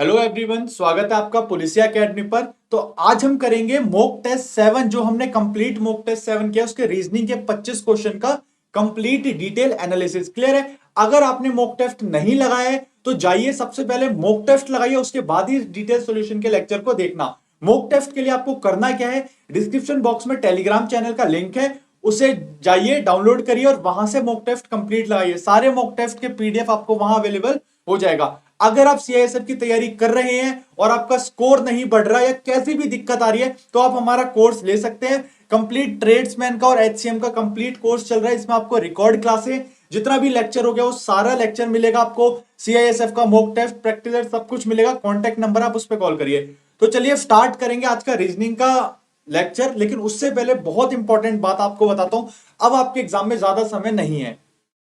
Hello everyone, स्वागत है आपका पुलिसिया एकेडमी पर। तो आज हम करेंगे मॉक टेस्ट 7। जो हमने कंप्लीट मॉक टेस्ट 7 किया उसके रीजनिंग के 25 क्वेश्चन का कंप्लीट डिटेल एनालिसिस। क्लियर है? अगर आपने मॉक टेस्ट नहीं लगाया है तो जाइए सबसे पहले मॉक टेस्ट लगाइए, उसके बाद ही डिटेल सॉल्यूशन के लेक्चर को देखना। मॉक टेस्ट के लिए आपको करना क्या है, डिस्क्रिप्शन बॉक्स में टेलीग्राम चैनल का लिंक है, उसे जाइए डाउनलोड करिए और वहां से मॉक टेस्ट कंप्लीट लगाइए। सारे मॉक टेस्ट के पीडीएफ आपको वहां अवेलेबल हो जाएगा। अगर आप सीआईएसएफ की तैयारी कर रहे हैं और आपका स्कोर नहीं बढ़ रहा या कैसी भी दिक्कत आ रही है तो आप हमारा कोर्स ले सकते हैं। कंप्लीट ट्रेड्समैन का और एचसीएम का कंप्लीट कोर्स चल रहा है। इसमें आपको रिकॉर्ड क्लासें, जितना भी लेक्चर हो गया वो सारा लेक्चर मिलेगा आपको। सीआईएसएफ का मॉक टेस्ट, प्रैक्टिस सब कुछ मिलेगा। कॉन्टैक्ट नंबर आप उस पर कॉल करिए। तो चलिए स्टार्ट करेंगे आज का रीजनिंग का लेक्चर। लेकिन उससे पहले बहुत इंपॉर्टेंट बात आपको बताता हूं। अब आपके एग्जाम में ज्यादा समय नहीं है।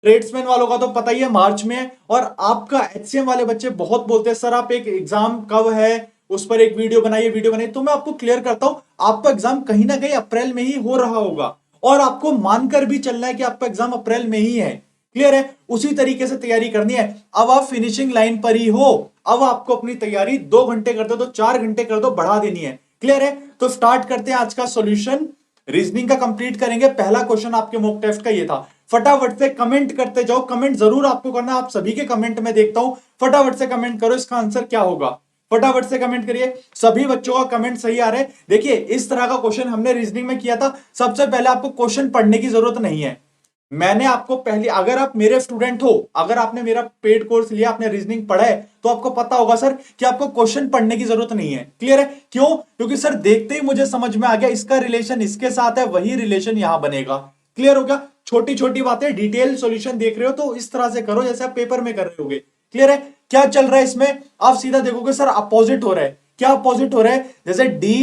ट्रेड्समैन वालों का तो पता ही है मार्च में है, और आपका एचसीएम वाले बच्चे बहुत बोलते हैं सर आप एक एग्जाम कब है, उस पर एक वीडियो बनाइए। तो मैं आपको क्लियर करता हूं, आपका एग्जाम कहीं ना कहीं अप्रैल में ही हो रहा होगा और आपको मानकर भी चलना है कि आपका एग्जाम अप्रैल में ही है। क्लियर है? उसी तरीके से तैयारी करनी है। अब आप फिनिशिंग लाइन पर ही हो। अब आपको अपनी तैयारी 2 घंटे कर दो तो 4 घंटे कर दो, बढ़ा देनी है। क्लियर है? तो स्टार्ट करते हैं आज का सॉल्यूशन। रीजनिंग का कंप्लीट करेंगे। पहला क्वेश्चन आपके मॉक टेस्ट का ये था। फटाफट से कमेंट करते जाओ। कमेंट जरूर आपको करना, आप सभी के कमेंट में देखता हूं। फटाफट से कमेंट करो इसका आंसर क्या होगा। फटाफट से कमेंट करिए। सभी बच्चों का कमेंट सही आ रहा है। देखिए इस तरह का क्वेश्चन हमने रीजनिंग में किया था। सबसे पहले आपको क्वेश्चन पढ़ने की जरूरत नहीं है। मैंने आपको पहले, अगर आप मेरे स्टूडेंट हो, अगर आपने मेरा पेड कोर्स लिया, आपने रीजनिंग पढ़ा है, तो आपको पता होगा सर कि आपको क्वेश्चन पढ़ने की जरूरत नहीं है। क्लियर है? क्यों? क्योंकि सर देखते ही मुझे समझ में आ गया इसका रिलेशन इसके साथ है, वही रिलेशन यहां बनेगा। क्लियर हो गया? छोटी छोटी बातें, डिटेल सॉल्यूशन देख रहे हो तो इस तरह से करो जैसे आप पेपर में कर रहे होगे। क्लियर है? क्या चल रहा है इसमें? आप सीधा देखोगे सर अपोजिट हो रहा है। क्या अपोजिट हो रहा है? जैसे डी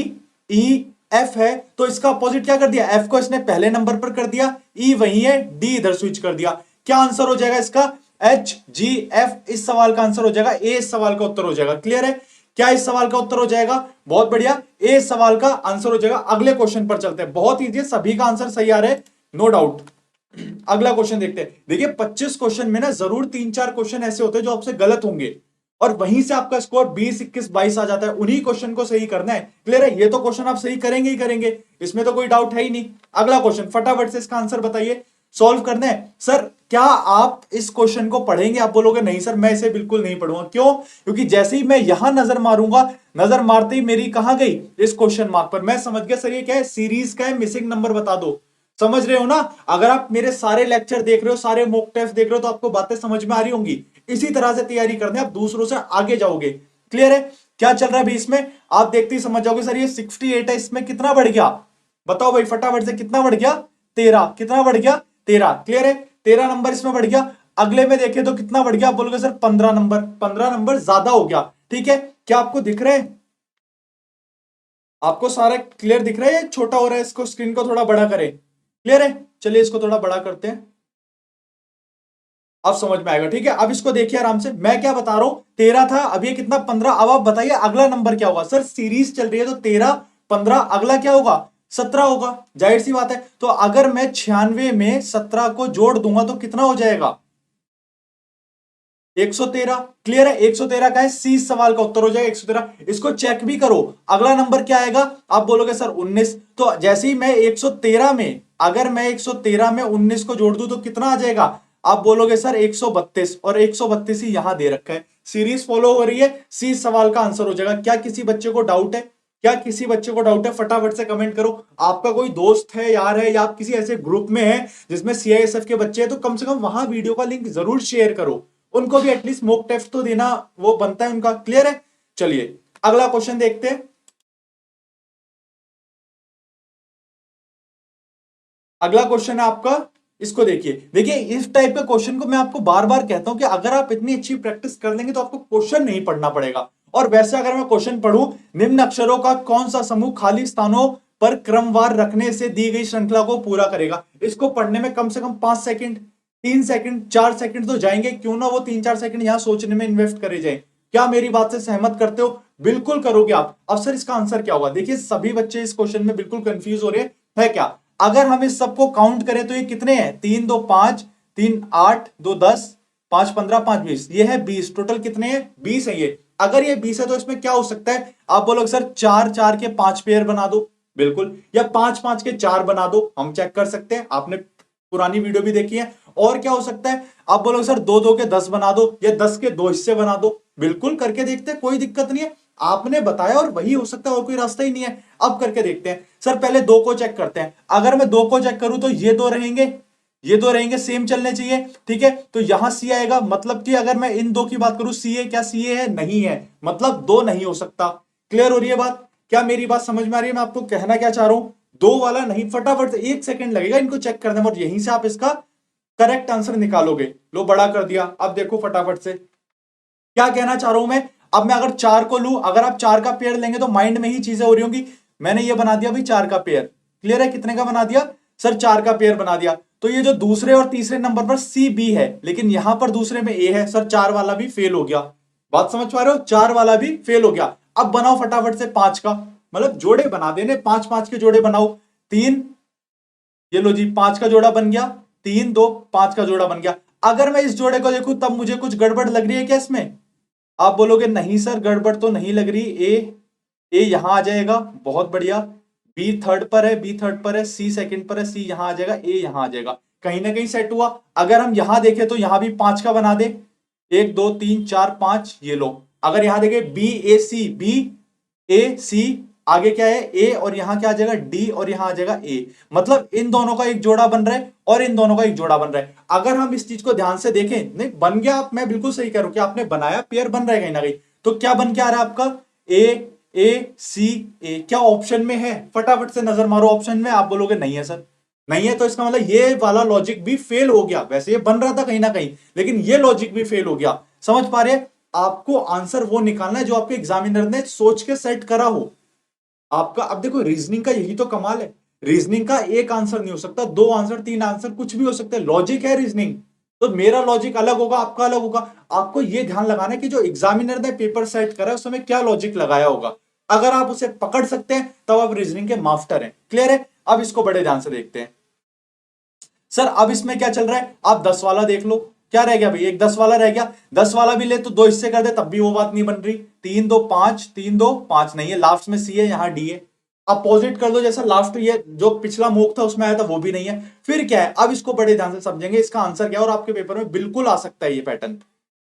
ई एफ है तो इसका अपोजिट क्या कर दिया? एफ को इसने पहले नंबर पर कर दिया, ई वही है, डी इधर स्विच कर दिया। क्या आंसर हो जाएगा इसका? H G F. इस सवाल का आंसर हो जाएगा ए। इस सवाल का उत्तर हो जाएगा। क्लियर है? क्या इस सवाल का उत्तर हो जाएगा? बहुत बढ़िया, ए इस सवाल का आंसर हो जाएगा। अगले क्वेश्चन पर चलते हैं। बहुत इजी है, सभी का आंसर सही आ रहा है, नो डाउट। अगला क्वेश्चन देखते हैं। देखिए 25 क्वेश्चन में ना जरूर 3-4 क्वेश्चन ऐसे होते हैं जो आपसे गलत होंगे और वहीं से आपका स्कोर 20, 21, 22 आ जाता है। उन्हीं क्वेश्चन को सही करना है। क्लियर है? ये तो क्वेश्चन आप सही करेंगे ही करेंगे, इसमें तो कोई डाउट है ही नहीं। अगला क्वेश्चन फटाफट से इसका आंसर बताइए, सॉल्व करना है। सर क्या आप इस क्वेश्चन को पढ़ेंगे? आप बोलोगे नहीं सर मैं इसे बिल्कुल नहीं पढ़ूंगा। क्यों? क्योंकि जैसे ही मैं यहां नजर मारूंगा, नजर मारते ही मेरी कहां गई? इस क्वेश्चन मार्क पर। मैं समझ गया सर ये क्या है, सीरीज का है, मिसिंग नंबर बता दो। समझ रहे हो ना? अगर आप मेरे सारे लेक्चर देख रहे हो, सारे मॉक टेस्ट देख रहे हो तो आपको बातें समझ में आ रही होंगी। इसी तरह से तैयारी करने आप दूसरों से आगे जाओगे। क्लियर है? क्या चल रहा है बीच में? आप देखते ही समझ जाओगे सर ये 68 है, इसमें कितना बढ़ गया? बताओ भाई फटाफट से, कितना बढ़ गया? 13। कितना बढ़ गया? 13। क्लियर है? 13 नंबर इसमें बढ़ गया। अगले में देखें तो कितना बढ़ गया? आप बोलोगे सर 15 नंबर। 15 नंबर ज्यादा हो गया। ठीक है? क्या आपको दिख रहे हैं? आपको सारा क्लियर दिख रहा है या छोटा हो रहा है? इसको स्क्रीन को थोड़ा बड़ा करें। क्लियर है? चलिए इसको थोड़ा बड़ा करते हैं, अब समझ में आएगा। ठीक है? अब इसको देखिए आराम से। मैं क्या बता रहा हूं, 13 था, अब ये कितना? 15। अब आप बताइए अगला नंबर क्या होगा? सर सीरीज चल रही है तो 13, 15, अगला क्या होगा? 17 होगा। जाहिर सी बात है। तो अगर मैं 96 में 17 को जोड़ दूंगा तो कितना हो जाएगा? 113। क्लियर है? 113 का है, सी सवाल का उत्तर हो जाएगा 113। इसको चेक भी करो, अगला नंबर क्या आएगा? आप बोलोगे सर 19। तो जैसे ही मैं 113 में, अगर मैं 113 में 19 को जोड़ दूं तो कितना आ जाएगा? आप बोलोगे सर 132, और 132 ही यहां दे रखा है। सीरीज फॉलो हो रही है, सी सवाल का आंसर हो जाएगा। क्या किसी बच्चे को डाउट है? क्या किसी बच्चे को डाउट है? फटाफट से कमेंट करो। आपका कोई दोस्त है, यार है, या आप किसी ऐसे ग्रुप में है जिसमें सीआईएसएफ के बच्चे हैं तो कम से कम वहां वीडियो का लिंक जरूर शेयर करो। उनको भी एटलीस्ट मॉक टेस्ट तो देना, वो बनता है उनका। क्लियर है? चलिए अगला क्वेश्चन देखते हैं। अगला क्वेश्चन है आपका, इसको देखिए। देखिए इस टाइप के क्वेश्चन को मैं आपको बार बार कहता हूं कि अगर आप इतनी अच्छी प्रैक्टिस कर लेंगे तो आपको क्वेश्चन नहीं पढ़ना पड़ेगा। और वैसे अगर मैं क्वेश्चन पढ़ूं, निम्न अक्षरों का कौन सा समूह खाली स्थानों पर क्रमवार रखने से दी गई श्रृंखला को पूरा करेगा? इसको पढ़ने में कम से कम 5 सेकंड, 3 सेकंड, 4 सेकंड तो जाएंगे। क्यों ना वो 3-4 सेकंड यहां सोचने में इन्वेस्ट करे जाए। क्या मेरी बात से सहमत करते हो? बिल्कुल करोगे आप। अब सर इसका आंसर क्या होगा? देखिए सभी बच्चे इस क्वेश्चन में बिल्कुल कंफ्यूज हो रहे हैं। है क्या? अगर हम इस सबको काउंट करें तो ये कितने हैं? 3 2 5, 3 8, 2 10, 5 15, 5 20, ये है 20। टोटल कितने हैं? 20 है ये। अगर ये 20 है तो इसमें क्या हो सकता है? आप बोलोगे सर 4 4 के 5 पेयर बना दो, बिल्कुल, या 5 5 के 4 बना दो, हम चेक कर सकते हैं, आपने पुरानी वीडियो भी देखी है। और क्या हो सकता है? आप बोलोगे सर 2 2 के 10 बना दो, या 10 के 2 हिस्से बना दो, बिल्कुल करके देखते हैं, कोई दिक्कत नहीं है। आपने बताया और वही हो सकता है, और कोई रास्ता ही नहीं है। अब करके देखते हैं। सर पहले 2 को चेक करते हैं। अगर मैं 2 को चेक करूं तो ये 2 रहेंगे, ये 2 रहेंगे, सेम चलने चाहिए, ठीक है। तो यहां सी आएगा, मतलब कि अगर मैं इन 2 की बात करूं, सी है क्या? सी है नहीं है, मतलब 2 नहीं हो सकता। क्लियर हो रही है बात? क्या मेरी बात समझ में आ रही है? मैं आपको कहना क्या चाह रहा हूं, 2 वाला नहीं, फटाफट से 1 सेकंड लगेगा इनको चेक करने में, और यहीं से आप इसका करेक्ट आंसर निकालोगे। लो बड़ा कर दिया, अब देखो फटाफट से क्या कहना चाह रहा हूं मैं। अब मैं अगर 4 को लूं, अगर आप 4 का पेयर लेंगे तो माइंड में ही चीजें हो रही होंगी। मैंने ये बना दिया भाई 4 का पेयर, क्लियर है? कितने का बना दिया सर? 4 का पेयर बना दिया। तो ये जो दूसरे और तीसरे नंबर पर सी बी है, लेकिन यहां पर दूसरे में ए है सर, 4 वाला भी फेल हो गया। बात समझ पा रहे हो? 4 वाला भी फेल हो गया। अब बनाओ फटाफट से 5 का, मतलब जोड़े बना देने, 5 5 के जोड़े बनाओ। 3, ये लो जी 5 का जोड़ा बन गया, 3 2 5 का जोड़ा बन गया। अगर मैं इस जोड़े को देखूं तब मुझे कुछ गड़बड़ लग रही है क्या इसमें? आप बोलोगे नहीं सर गड़बड़ तो नहीं लग रही। ए यहां आ जाएगा, बहुत बढ़िया। बी थर्ड पर है, बी थर्ड पर है, सी सेकंड पर है, सी यहां आ जाएगा, ए यहां आ जाएगा, कहीं ना कहीं सेट हुआ। अगर हम यहां देखें तो यहां भी 5 का बना दे, 1 2 3 4 5, ये लो। अगर यहां देखें बी ए सी, बी ए सी, आगे क्या है ए, और यहां क्या आ जाएगा डी, और यहां आ जाएगा ए, मतलब इन दोनों का एक जोड़ा बन रहा है और इन दोनों का एक जोड़ा बन रहा है। अगर हम इस चीज को ध्यान से देखें, नहीं बन गया, मैं बिल्कुल सही कह रहा हूं कि आपने बनाया, पेयर बन रहा है कहीं ना कहीं। तो क्या बन के आ रहा है आपका? ए सी ए, क्या ऑप्शन में है? फटाफट से नजर मारो ऑप्शन में। आप बोलोगे नहीं है सर, नहीं है, तो इसका मतलब ये वाला लॉजिक भी फेल हो गया। वैसे ये बन रहा था कहीं ना कहीं, लेकिन ये लॉजिक भी फेल हो गया। समझ पा रहे हैं? आपको आंसर वो निकालना है जो आपके एग्जामिनर ने सोच के सेट करा हो आपका। अब देखो रीजनिंग का यही तो कमाल है, रीजनिंग का एक आंसर नहीं हो सकता, 2 आंसर 3 आंसर कुछ भी हो सकते हैं, लॉजिक है रीजनिंग। तो मेरा लॉजिक अलग होगा, आपका अलग होगा। आपको यह ध्यान लगाना है कि जो एग्जामिनर ने पेपर सेट करा है उसमें क्या लॉजिक लगाया होगा। अगर आप उसे पकड़ सकते हैं तब आप रीजनिंग के मास्टर हैं। क्लियर है? अब इसको बड़े ध्यान से देखते हैं। सर अब इसमें क्या चल रहा है, आप 10 वाला देख लो। क्या रह गया भाई? एक 10 वाला रह गया। 10 वाला भी ले तो 2 हिस्से कर दे, तब भी वो बात नहीं बन रही। 3 2 5, 3 2 5 नहीं है, लास्ट में सी है, यहां डी है। अपोजिट कर दो, जैसा लास्ट ये जो पिछला मूक था उसमें आया था वो भी नहीं है। फिर क्या है? अब इसको बड़े ध्यान से समझेंगे, इसका आंसर क्या है, और आपके पेपर में बिल्कुल आ सकता है ये पैटर्न।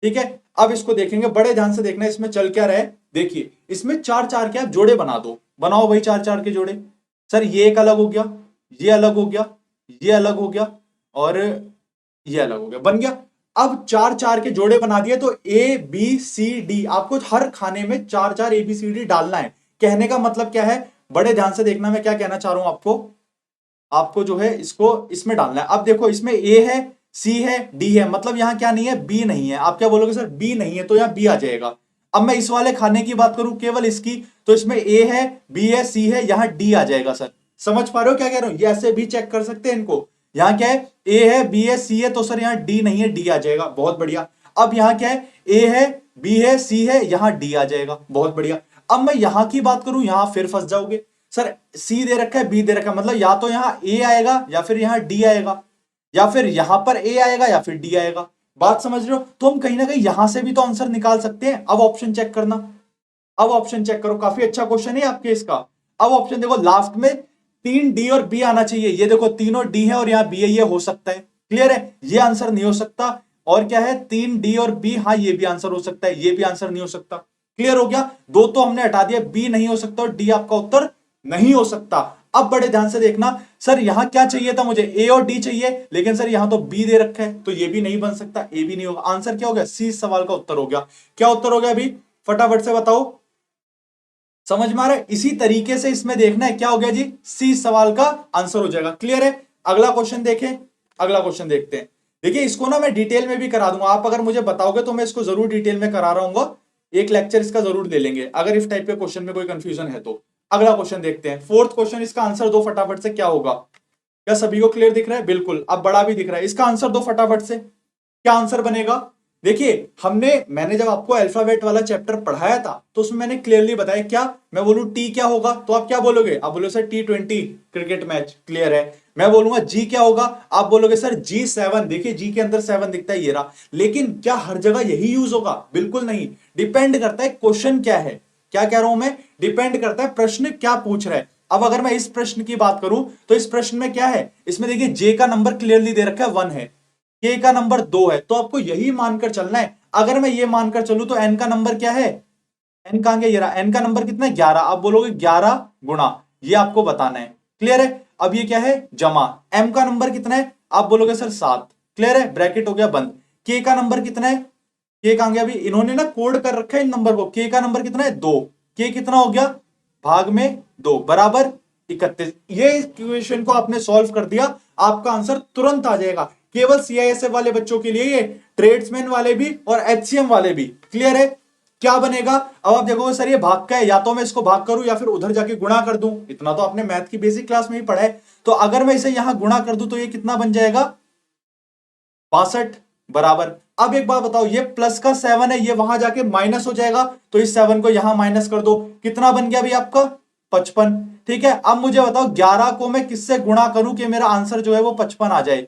ठीक है, अब इसको देखेंगे, बड़े ध्यान से देखना इसमें चल क्या रहा है। देखिए इसमें 4 4 के आप जोड़े बना दो, बनाओ भाई 4 4 के जोड़े। सर ये एक अलग हो गया, ये अलग हो गया, ये अलग हो गया, और ये अलग हो गया, बन गया। अब 4 4 के जोड़े बना दिए तो ए बी सी डी, आपको हर खाने में 4 4 ए बी सी डी डालना है। कहने का मतलब क्या है, बड़े ध्यान से देखना मैं क्या कहना चाह रहा हूं आपको। आपको जो है इसको इसमें डालना है। अब देखो इसमें ए है, सी है, डी है, मतलब यहां क्या नहीं है? बी नहीं है। आप क्या बोलोगे सर? बी नहीं है, तो यहां बी आ जाएगा। अब मैं इस वाले खाने की बात करूं केवल इसकी, तो इसमें ए है, बी है, सी है, यहां डी आ जाएगा। सर समझ पा रहे हो क्या कह रहा हूं? ये ऐसे भी चेक कर सकते हैं इनको। यहां क्या है? ए है, बी है, सी है, तो सर यहां डी नहीं है, डी आ जाएगा, बहुत बढ़िया। अब यहां क्या है? ए है, बी है, सी है, यहां डी आ जाएगा, बहुत बढ़िया। अब मैं यहां की बात करूं, यहां फिर फंस जाओगे। सर सी दे रखा है, बी दे रखा है, मतलब या तो यहां ए आएगा या फिर यहां डी आएगा, या फिर यहां पर ए आएगा या फिर डी आएगा। बात समझ रहे हो? तो हम कहीं ना कहीं यहां से भी तो आंसर निकाल सकते हैं। अब ऑप्शन चेक करना, अब ऑप्शन चेक करो, काफी अच्छा क्वेश्चन है आपके इसका। अब ऑप्शन देखो, लास्ट में 3 डी और बी आना चाहिए। ये देखो तीनों डी है और यहां बी है, ये हो सकता है। क्लियर है? ये आंसर नहीं हो सकता। और क्या है? 3 डी और बी, हाँ ये भी आंसर हो सकता है, ये भी आंसर नहीं हो सकता। क्लियर हो गया? 2 तो हमने हटा दिया, बी नहीं हो सकता और डी आपका उत्तर नहीं हो सकता। अब बड़े ध्यान से देखना, सर यहां क्या चाहिए था मुझे? ए और डी चाहिए, लेकिन सर यहां तो बी दे रखा है, तो ये भी नहीं बन सकता, ए भी नहीं होगा। आंसर क्या हो गया? सी सवाल का उत्तर हो गया। क्या उत्तर हो गया अभी फटाफट से बताओ? समझ में आ रहा है? इसी तरीके से इसमें देखना है, क्या हो गया जी? सी सवाल का आंसर हो जाएगा। क्लियर है? अगला क्वेश्चन देखें, अगला क्वेश्चन देखते हैं। देखिए इसको ना मैं डिटेल में भी करा दूंगा, आप अगर मुझे बताओगे तो मैं इसको जरूर डिटेल में करा रहा हूँ। एक लेक्चर इसका जरूर ले लेंगे अगर इस टाइप के क्वेश्चन में कोई कंफ्यूजन है तो। अगला क्वेश्चन देखते हैं, फोर्थ क्वेश्चन, इसका आंसर दो फटाफट से, क्या होगा? क्या सभी को क्लियर दिख रहा है? बिल्कुल, अब बड़ा भी दिख रहा है। इसका आंसर दो फटाफट से, क्या आंसर बनेगा? देखिए मैंने जब आपको अल्फाबेट वाला चैप्टर पढ़ाया था तो उसमें मैंने क्लियरली बताया, क्या मैं बोलूं टी क्या होगा तो आप क्या बोलोगे, आप बोलोगे sir T20 cricket match, clear है। मैं बोलूंगा जी क्या होगा, आप बोलोगे सर G7, देखिए जी के अंदर 7 दिखता है ये रहा। लेकिन क्या हर जगह यही यूज होगा, बिल्कुल नहीं, डिपेंड करता है क्वेश्चन क्या है। क्या कह रहा हूं मैं, डिपेंड करता है प्रश्न क्या पूछ रहा है। अब अगर मैं इस प्रश्न की बात करूं तो इस प्रश्न में क्या है, इसमें देखिए जे का नंबर क्लियरली दे रखा है 1 है, के का नंबर 2 है, तो आपको यही मानकर चलना है। अगर मैं ये मानकर चलूं तो एन का नंबर क्या है, एन कहां गया, ये रहा, एन का नंबर कितना है 11, आप बोलोगे 11 गुणा, ये आपको बताना है, क्लियर है। अब ये क्या है जमा, एम का नंबर कितना है, आप बोलोगे सर 7, क्लियर है, ब्रैकेट हो गया बंद। के का नंबर कितना है, के कहां गया, अभी इन्होंने ना कोड कर रखा है इन नंबर को, के का नंबर कितना है 2, के कितना हो गया भाग में 2 बराबर 31। ये इक्वेशन को आपने सॉल्व कर दिया, आपका आंसर तुरंत आ जाएगा। केवल सीआईएसएफ वाले बच्चों के लिए, ये ट्रेड्समैन वाले भी और एचसीएम वाले भी, क्लियर है। क्या बनेगा, अब आप देखोगे सर ये भाग का है, या तो मैं इसको भाग करूं या फिर उधर जाके गुणा कर दूं, इतना तो आपने मैथ की बेसिक क्लास में ही पढ़ा है। तो अगर मैं इसे यहां गुणा कर दूं तो ये कितना बन जाएगा 62 बराबर। अब एक बात बताओ, ये प्लस का 7 है, ये वहां जाके माइनस हो जाएगा, तो इस 7 को यहां माइनस कर दो, कितना बन गया भाई आपका 55। ठीक है, अब मुझे बताओ 11 को मैं किससे गुणा करूं कि मेरा आंसर जो है वो 55 आ जाए,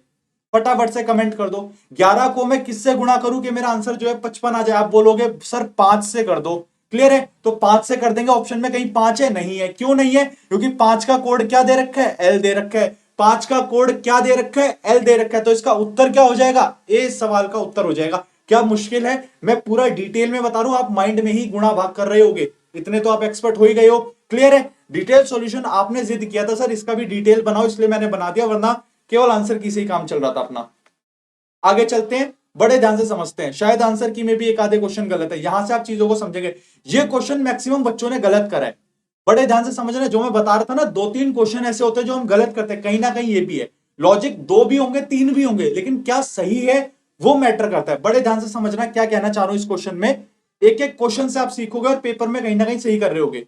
फटाफट से कमेंट कर दो। 11 को मैं किससे गुणा करूं कि मेरा आंसर जो है 55 आ जाए, आप बोलोगे सर 5 से कर दो, क्लियर है, तो 5 से कर देंगे। ऑप्शन में कहीं 5 है, नहीं है, क्यों नहीं है, क्योंकि 5 का कोड क्या दे रखा है, एल दे रखा है। 5 का कोड क्या दे रखा है, एल दे रखा है, तो इसका उत्तर क्या हो जाएगा, ए, इस सवाल का उत्तर हो जाएगा। क्या मुश्किल है, मैं पूरा डिटेल में बता रहा हूं, आप माइंड में ही गुणा भाग कर रहे होगे, इतने तो आप एक्सपर्ट हो ही गए हो, क्लियर है। डिटेल सॉल्यूशन आपने जिद किया था सर इसका भी डिटेल बनाओ, इसलिए मैंने बना दिया, वरना केवल आंसर की से ही काम चल रहा था अपना। आगे चलते हैं, बड़े ध्यान से समझते हैं, शायद आंसर की में भी एक आधे क्वेश्चन गलत है, यहां से आप चीजों को समझेंगे। ये क्वेश्चन मैक्सिमम बच्चों ने गलत करा है, बड़े ध्यान से समझना, जो मैं बता रहा था ना 2-3 क्वेश्चन ऐसे होते हैं जो हम गलत करते हैं, कहीं ना कहीं ये भी है, लॉजिक 2 भी होंगे 3 भी होंगे, लेकिन क्या सही है वो मैटर करता है। बड़े ध्यान से समझना क्या कहना चाह रहा हूं इस क्वेश्चन में, एक एक क्वेश्चन से आप सीखोगे और पेपर में कहीं ना कहीं सही कर रहे होगे।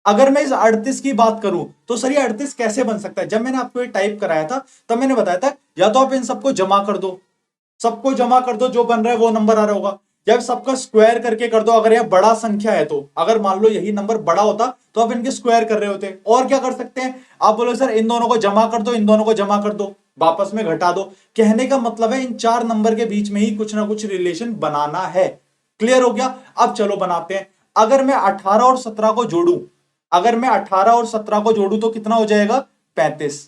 अगर मैं इस 38 की बात करूं तो सर ये 38 कैसे बन सकता है, जब मैंने आपको ये टाइप कराया था तब मैंने बताया था या तो आप इन सबको जमा कर दो, सबको जमा कर दो, जो बन रहा है वो नंबर आ रहा होगा, जब सबका स्क्वायर करके कर दो, अगर यह बड़ा संख्या है तो, अगर मान लो यही नंबर बड़ा होता तो आप इनके स्क्वायर कर रहे होते। और क्या कर सकते हैं, आप बोलो सर इन दोनों को जमा कर दो, इन दोनों को जमा कर दो, वापस में घटा दो। कहने का मतलब है इन 4 नंबर के बीच में ही कुछ ना कुछ रिलेशन बनाना है, क्लियर हो गया। अब चलो बनाते हैं, अगर मैं 18 और 17 को जोड़ू, अगर मैं 18 और 17 को जोड़ू तो कितना हो जाएगा 35,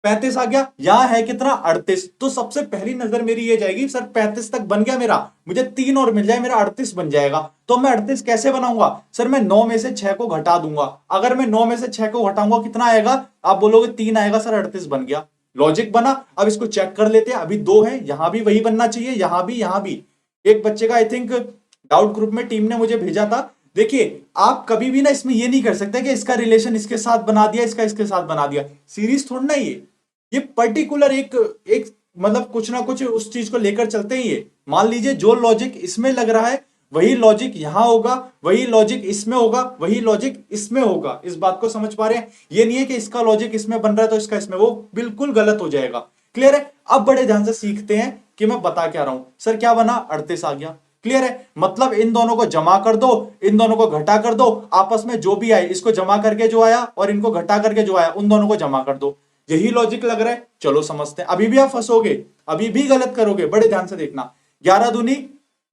35 आ गया, यहां है कितना 38, तो सबसे पहली नजर मेरी ये जाएगी सर 35 तक बन गया मेरा, मुझे 3 और मिल जाए मेरा 38 बन जाएगा। तो मैं 38 कैसे बनाऊंगा, सर मैं 9 में से 6 को घटा दूंगा, अगर मैं 9 में से 6 को घटाऊंगा कितना आएगा, आप बोलोगे 3 आएगा, सर 38 बन गया, लॉजिक बना। अब इसको चेक कर लेते हैं, अभी 2 है, यहां भी वही बनना चाहिए, यहां भी, यहां भी। एक बच्चे का आई थिंक डाउट ग्रुप में टीम ने मुझे भेजा था, देखिए आप कभी भी ना इसमें ये नहीं कर सकते कि इसका रिलेशन इसके साथ बना दिया, इसका इसके साथ बना दिया, सीरीज थोड़ा ना ये पर्टिकुलर एक एक मतलब कुछ ना कुछ उस चीज को लेकर चलते हैं। ये मान लीजिए जो लॉजिक इसमें लग रहा है वही लॉजिक यहां होगा, वही लॉजिक इसमें होगा, वही लॉजिक इसमें होगा, इस बात को समझ पा रहे हैं। ये नहीं है कि इसका लॉजिक इसमें बन रहा है तो इसका इसमें, वो बिल्कुल गलत हो जाएगा, क्लियर है। अब बड़े ध्यान से सीखते हैं कि मैं बता क्या रहा हूं, सर क्या बना 38 आ गया, क्लियर है, मतलब इन दोनों को जमा कर दो, इन दोनों को घटा कर दो, आपस में जो भी आए, इसको जमा करके जो आया और इनको घटा करके जो आया उन दोनों को जमा कर दो, यही लॉजिक लग रहा है। चलो समझते हैं, अभी भी आप फंसोगे, अभी भी गलत करोगे, बड़े ध्यान से देखना। 11 दूनी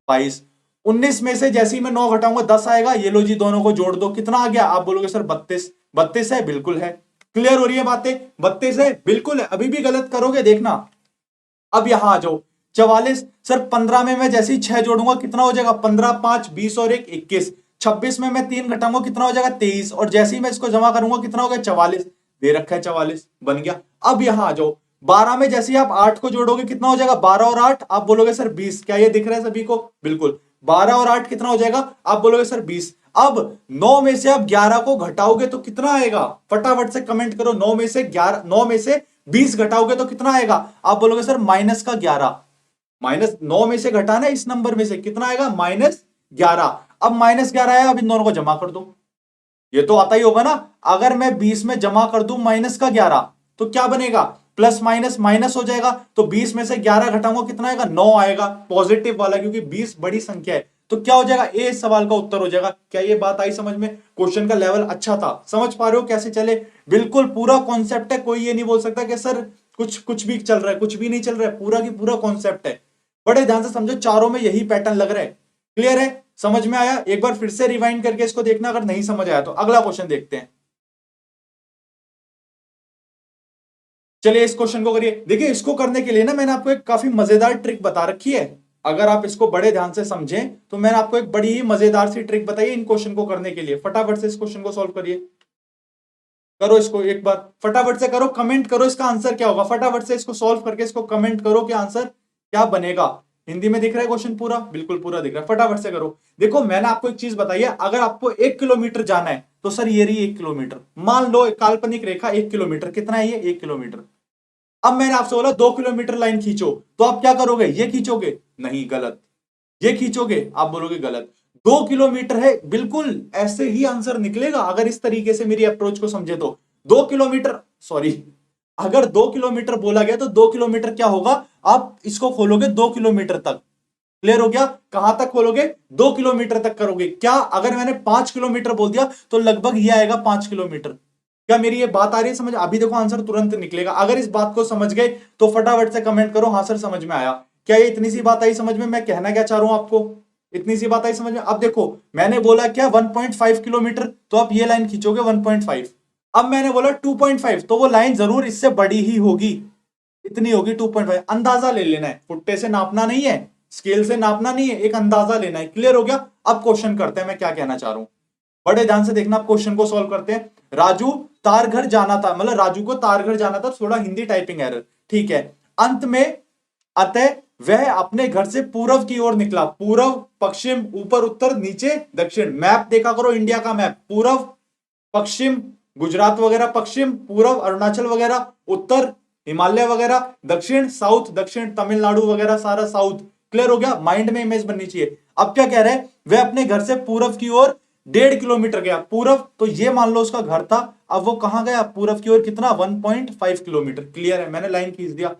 22, 19 में से जैसे ही मैं 9 घटाऊंगा 10 आएगा, ये लो जी दोनों को जोड़ दो, कितना आ गया, आप बोलोगे सर 32, 32 है, बिल्कुल है, क्लियर हो रही है बातें, 32 है, बिल्कुल है, अभी भी गलत करोगे देखना। अब यहां आ जाओ 44, सर 15 में मैं जैसे ही 6 जोड़ूंगा कितना हो जाएगा, 15 5 20 और 1 21, 26 में मैं 3 घटाऊंगा कितना हो जाएगा 23, और जैसे ही मैं इसको जमा करूंगा कितना हो गया 44, दे रखा है 44 बन गया। अब यहां आ जाओ 12 में जैसे ही आप 8 को जोड़ोगे कितना हो जाएगा 12 और 8, आप बोलोगे सर 20, क्या ये दिख रहा है सभी को, बिल्कुल 12 और 8 कितना हो जाएगा, आप बोलोगे सर 20। अब 9 में से आप 11 को घटाओगे तो कितना आएगा, फटाफट से कमेंट करो, 9 में से 11, 9 में से 20 घटाओगे तो कितना आएगा, आप बोलोगे सर -11, -9 में से घटाना इस नंबर में से कितना आएगा -11। अब -11 आया, अब इन दोनों को जमा कर दो, ये तो आता ही होगा ना, अगर मैं 20 में जमा कर दूं -11 तो क्या बनेगा प्लस माइनस माइनस हो जाएगा, तो 20 में से 11 घटाऊंगा कितना आएगा, 9 आएगा, पॉजिटिव वाला, क्योंकि 20 बड़ी संख्या है। तो क्या हो जाएगा, ए इस सवाल का उत्तर हो जाएगा। क्या ये बात आई समझ में? क्वेश्चन का लेवल अच्छा था, समझ पा रहे हो कैसे चले? बिल्कुल पूरा कॉन्सेप्ट है, कोई ये नहीं बोल सकता कि सर कुछ कुछ भी चल रहा है, कुछ भी नहीं चल रहा है, पूरा की पूरा कॉन्सेप्ट है। बड़े ध्यान से समझो, चारों में यही पैटर्न लग रहा है। क्लियर है, समझ में आया? एक बार फिर से रिवाइंड करके इसको देखना, अगर नहीं समझ आया तो अगला क्वेश्चन देखते हैं। चलिए इस क्वेश्चन को करिए। देखिए इसको करने के लिए ना मैंने आपको एक काफी मजेदार ट्रिक बता रखी है। अगर आप इसको बड़े ध्यान से समझें तो मैंने आपको एक बड़ी ही मजेदार सी ट्रिक बताई इन क्वेश्चन को करने के लिए। फटाफट से इस क्वेश्चन को सॉल्व करिए, करो इसको एक बार, फटाफट से करो, कमेंट करो इसका आंसर क्या होगा, फटाफट से इसको सॉल्व करके इसको कमेंट करो कि आंसर क्या बनेगा। हिंदी में दिख रहा है क्वेश्चन पूरा? बिल्कुल पूरा दिख रहा है, फटाफट से करो। देखो मैंने आपको एक चीज बताई है, अगर आपको 1 किलोमीटर जाना है तो सर ये रही 1 किलोमीटर, मान लो काल्पनिक रेखा 1 किलोमीटर, कितना है ये, 1 किलोमीटर। अब मैंने आपसे बोला 2 किलोमीटर लाइन खींचो, तो आप क्या करोगे, ये खींचोगे? नहीं, गलत। ये खींचोगे? आप बोलोगे गलत। 2 किलोमीटर है, बिल्कुल ऐसे ही आंसर निकलेगा अगर इस तरीके से मेरी अप्रोच को समझे तो। 2 किलोमीटर, सॉरी, अगर 2 किलोमीटर बोला गया तो 2 किलोमीटर क्या होगा, आप इसको खोलोगे 2 किलोमीटर तक। क्लियर हो गया? कहां तक खोलोगे, 2 किलोमीटर तक करोगे। क्या अगर मैंने 5 किलोमीटर बोल दिया तो लगभग ये आएगा 5 किलोमीटर। क्या मेरी ये बात आ रही है समझ? अभी देखो आंसर तुरंत निकलेगा। अगर इस बात को समझ गए तो फटाफट से कमेंट करो, हाँ सर समझ में आया। क्या ये इतनी सी बात आई समझ में? मैं कहना क्या चाह रहा हूं आपको, इतनी सी बात आई समझ में? अब देखो मैंने बोला क्या 1.5 किलोमीटर, तो आप ये लाइन खींचोगे 1.5। अब मैंने बोला 2.5, तो वो लाइन जरूर इससे बड़ी ही होगी, इतनी होगी 2.5। अंदाजा ले लेना है, फुट्टे से नापना नहीं है, स्केल से नापना नहीं है, एक अंदाजा लेना है। क्लियर हो गया? अब क्वेश्चन करते हैं, मैं क्या कहना चाह रहा हूं, बड़े ध्यान से देखना। आप क्वेश्चन को सॉल्व करते हैं। राजू तार घर जाना था, मतलब राजू को तार घर जाना था, थोड़ा हिंदी टाइपिंग एरर, ठीक है। अंत में अतः वह अपने घर से पूर्व की ओर निकला, पूर्व, पश्चिम, ऊपर, उत्तर, नीचे, दक्षिण। मैप देखा करो, इंडिया का मैप, पूर्व पश्चिम, गुजरात वगैरह पश्चिम, पूर्व अरुणाचल वगैरह, उत्तर हिमालय वगैरह, दक्षिण साउथ, दक्षिण तमिलनाडु वगैरह सारा साउथ। क्लियर हो गया? माइंड में इमेज बननी चाहिए। अब क्या कह रहे हैं, वह अपने घर से पूर्व की ओर 1.5 किलोमीटर गया। पूर्व तो ये मान लो उसका घर था, अब वो कहां गया, पूर्व की ओर कितना, 1.5 किलोमीटर। क्लियर है? मैंने लाइन खींच दिया।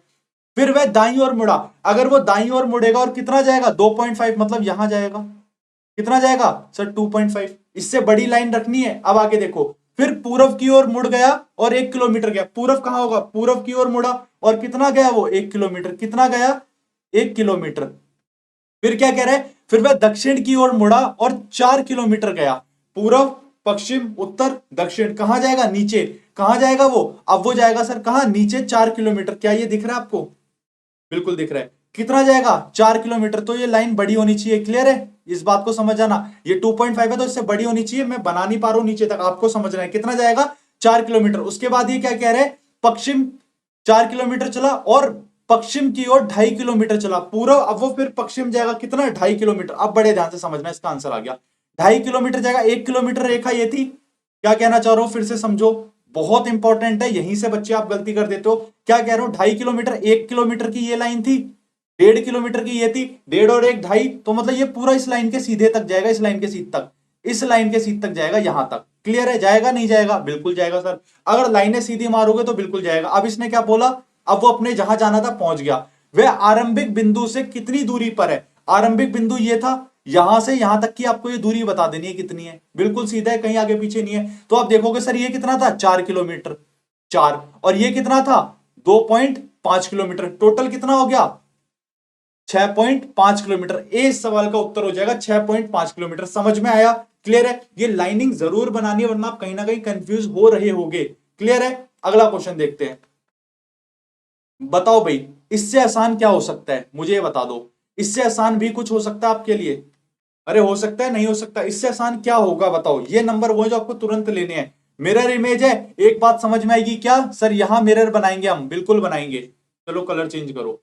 फिर वह दाईं ओर मुड़ा, अगर वो दाईं ओर मुड़ेगा और कितना जाएगा, 2.5, मतलब यहां जाएगा, कितना जाएगा सर, 2.5। इससे बड़ी लाइन रखनी है। अब आगे देखो, फिर पूर्व की ओर मुड़ गया और 1 किलोमीटर गया। पूर्व कहां होगा, पूर्व की ओर मुड़ा और कितना गया वो, 1 किलोमीटर। कितना गया, 1 किलोमीटर। फिर क्या कह रहे हैं, फिर वह दक्षिण की ओर मुड़ा और 4 किलोमीटर गया। पूर्व, पश्चिम, उत्तर, दक्षिण, कहां जाएगा, नीचे। कहां जाएगा वो, अब वो जाएगा सर कहां, नीचे 4 किलोमीटर। क्या ये दिख रहा है आपको? बिल्कुल दिख रहा है। कितना जाएगा, 4 किलोमीटर। तो ये लाइन बड़ी होनी चाहिए। क्लियर है? इस बात को समझ आना, ये 2.5 है तो इससे बड़ी होनी चाहिए। मैं बना नहीं पा रहा हूं नीचे तक, आपको समझना है। कितना जाएगा, 4 किलोमीटर। उसके बाद ये क्या कह रहे हैं, पश्चिम 4 किलोमीटर चला और पश्चिम की ओर 2.5 किलोमीटर चला। पूर्व, अब वो फिर पश्चिम जाएगा कितना, 2.5 किलोमीटर। अब बड़े ध्यान से समझना, इसका आंसर आ गया 2.5 किलोमीटर जाएगा। 1 किलोमीटर रेखा ये थी। क्या कहना चाह रहा हूं, फिर से समझो, बहुत इंपॉर्टेंट है, यहीं से बच्चे आप गलती कर देते हो। क्या कह रहा हूं, 2.5 किलोमीटर, 1 किलोमीटर की ये लाइन थी, 1.5 किलोमीटर की ये थी, 1.5 और 1 2.5, तो मतलब ये पूरा इस लाइन के सीधे तक जाएगा, इस लाइन के सीध तक, इस लाइन के सीध तक जाएगा, यहां तक। क्लियर है? जाएगा नहीं जाएगा? बिल्कुल जाएगा सर, अगर लाइनें सीधी मारोगे तो बिल्कुल जाएगा। अब इसने क्या बोला, अब वो अपने जहां जाना था पहुंच गया। वह आरंभिक बिंदु से कितनी दूरी पर है, आरंभिक बिंदु ये था, यहां से यहां तक की आपको ये दूरी बता देनी है कितनी है, बिल्कुल सीधा है, कहीं आगे पीछे नहीं है। तो आप देखोगे सर ये कितना था, 4 किलोमीटर, 4, और ये कितना था, 2.5 किलोमीटर। टोटल कितना हो गया, 6.5 किलोमीटर। इस सवाल का उत्तर हो जाएगा 6.5 किलोमीटर। समझ में आया? क्लियर है? ये लाइनिंग जरूर बनानी है, वरना आप कहीं ना कहीं कंफ्यूज हो रहे होगे। क्लियर है? अगला क्वेश्चन देखते हैं। बताओ भाई, इससे आसान क्या हो सकता है, मुझे ये बता दो। इससे आसान भी कुछ हो सकता है आपके लिए? अरे हो सकता है, नहीं हो सकता? इससे आसान क्या होगा बताओ? ये नंबर वो है जो आपको तुरंत लेने हैं। मिरर इमेज है, एक बात समझ में आएगी क्या सर, यहां मिरर बनाएंगे हम, बिल्कुल बनाएंगे। चलो कलर चेंज करो,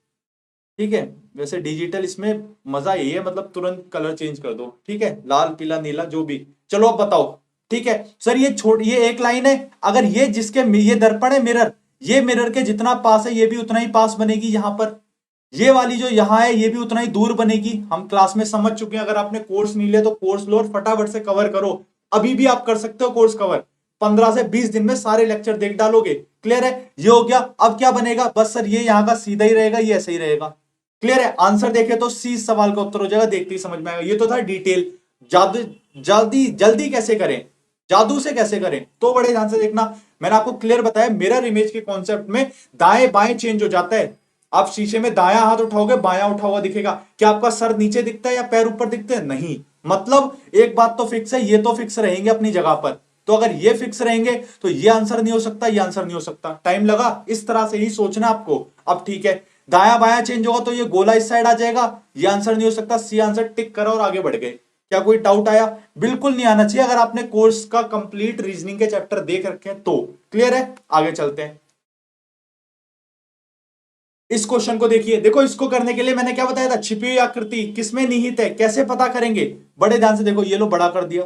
ठीक है। वैसे डिजिटल इसमें मजा यही है, मतलब तुरंत कलर चेंज कर दो, ठीक है, लाल पीला नीला जो भी। चलो अब बताओ, ठीक है सर, ये एक लाइन है, अगर ये जिसके ये दर्पण है मिरर, ये मिरर के जितना पास है ये भी उतना ही पास बनेगी यहां पर। ये वाली जो यहां है ये भी उतना ही दूर बनेगी। हम क्लास में समझ चुके हैं, अगर आपने कोर्स नहीं लिया तो कोर्स लो और फटाफट से कवर करो। अभी भी आप कर सकते हो कोर्स कवर, 15 से 20 दिन में सारे लेक्चर देख डालोगे। क्लियर है, ये हो गया। अब क्या बनेगा, बस सर ये यहाँ का सीधा ही रहेगा, ये ऐसे ही रहेगा। क्लियर है, आंसर देखे तो सी सवाल का उत्तर हो जाएगा, देखते ही समझ में आएगा। ये तो था डिटेल। जादू जल्दी जल्दी कैसे करें, जादू से कैसे करें, तो बड़े ध्यान से देखना। मैंने आपको क्लियर बताया, मिरर इमेज के कॉन्सेप्ट में दाएं बाएं चेंज हो जाता है। आप शीशे में दायां हाथ उठाओगे, बायां उठा हुआ दिखेगा। क्या आपका सर नीचे दिखता है या पैर ऊपर दिखते हैं? नहीं। मतलब एक बात तो फिक्स है, ये तो फिक्स रहेंगे अपनी जगह पर। तो अगर ये फिक्स रहेंगे तो ये आंसर नहीं हो सकता, ये आंसर नहीं हो सकता। टाइम लगा, इस तरह से ही सोचना आपको। अब ठीक है, दाया बायां चेंज होगा तो ये गोला इस साइड आ जाएगा, ये आंसर नहीं हो सकता। सी आंसर टिक करा और आगे बढ़ गए। क्या कोई डाउट आया? बिल्कुल नहीं आना चाहिए अगर आपने कोर्स का कंप्लीट रीजनिंग के चैप्टर देख रखे हैं तो। क्लियर है, आगे चलते हैं। इस क्वेश्चन को देखिए, देखो इसको करने के लिए मैंने क्या बताया था, छिपी हुई आकृति किसमें निहित है, कैसे पता करेंगे? बड़े ध्यान से देखो, ये लो बड़ा कर दिया,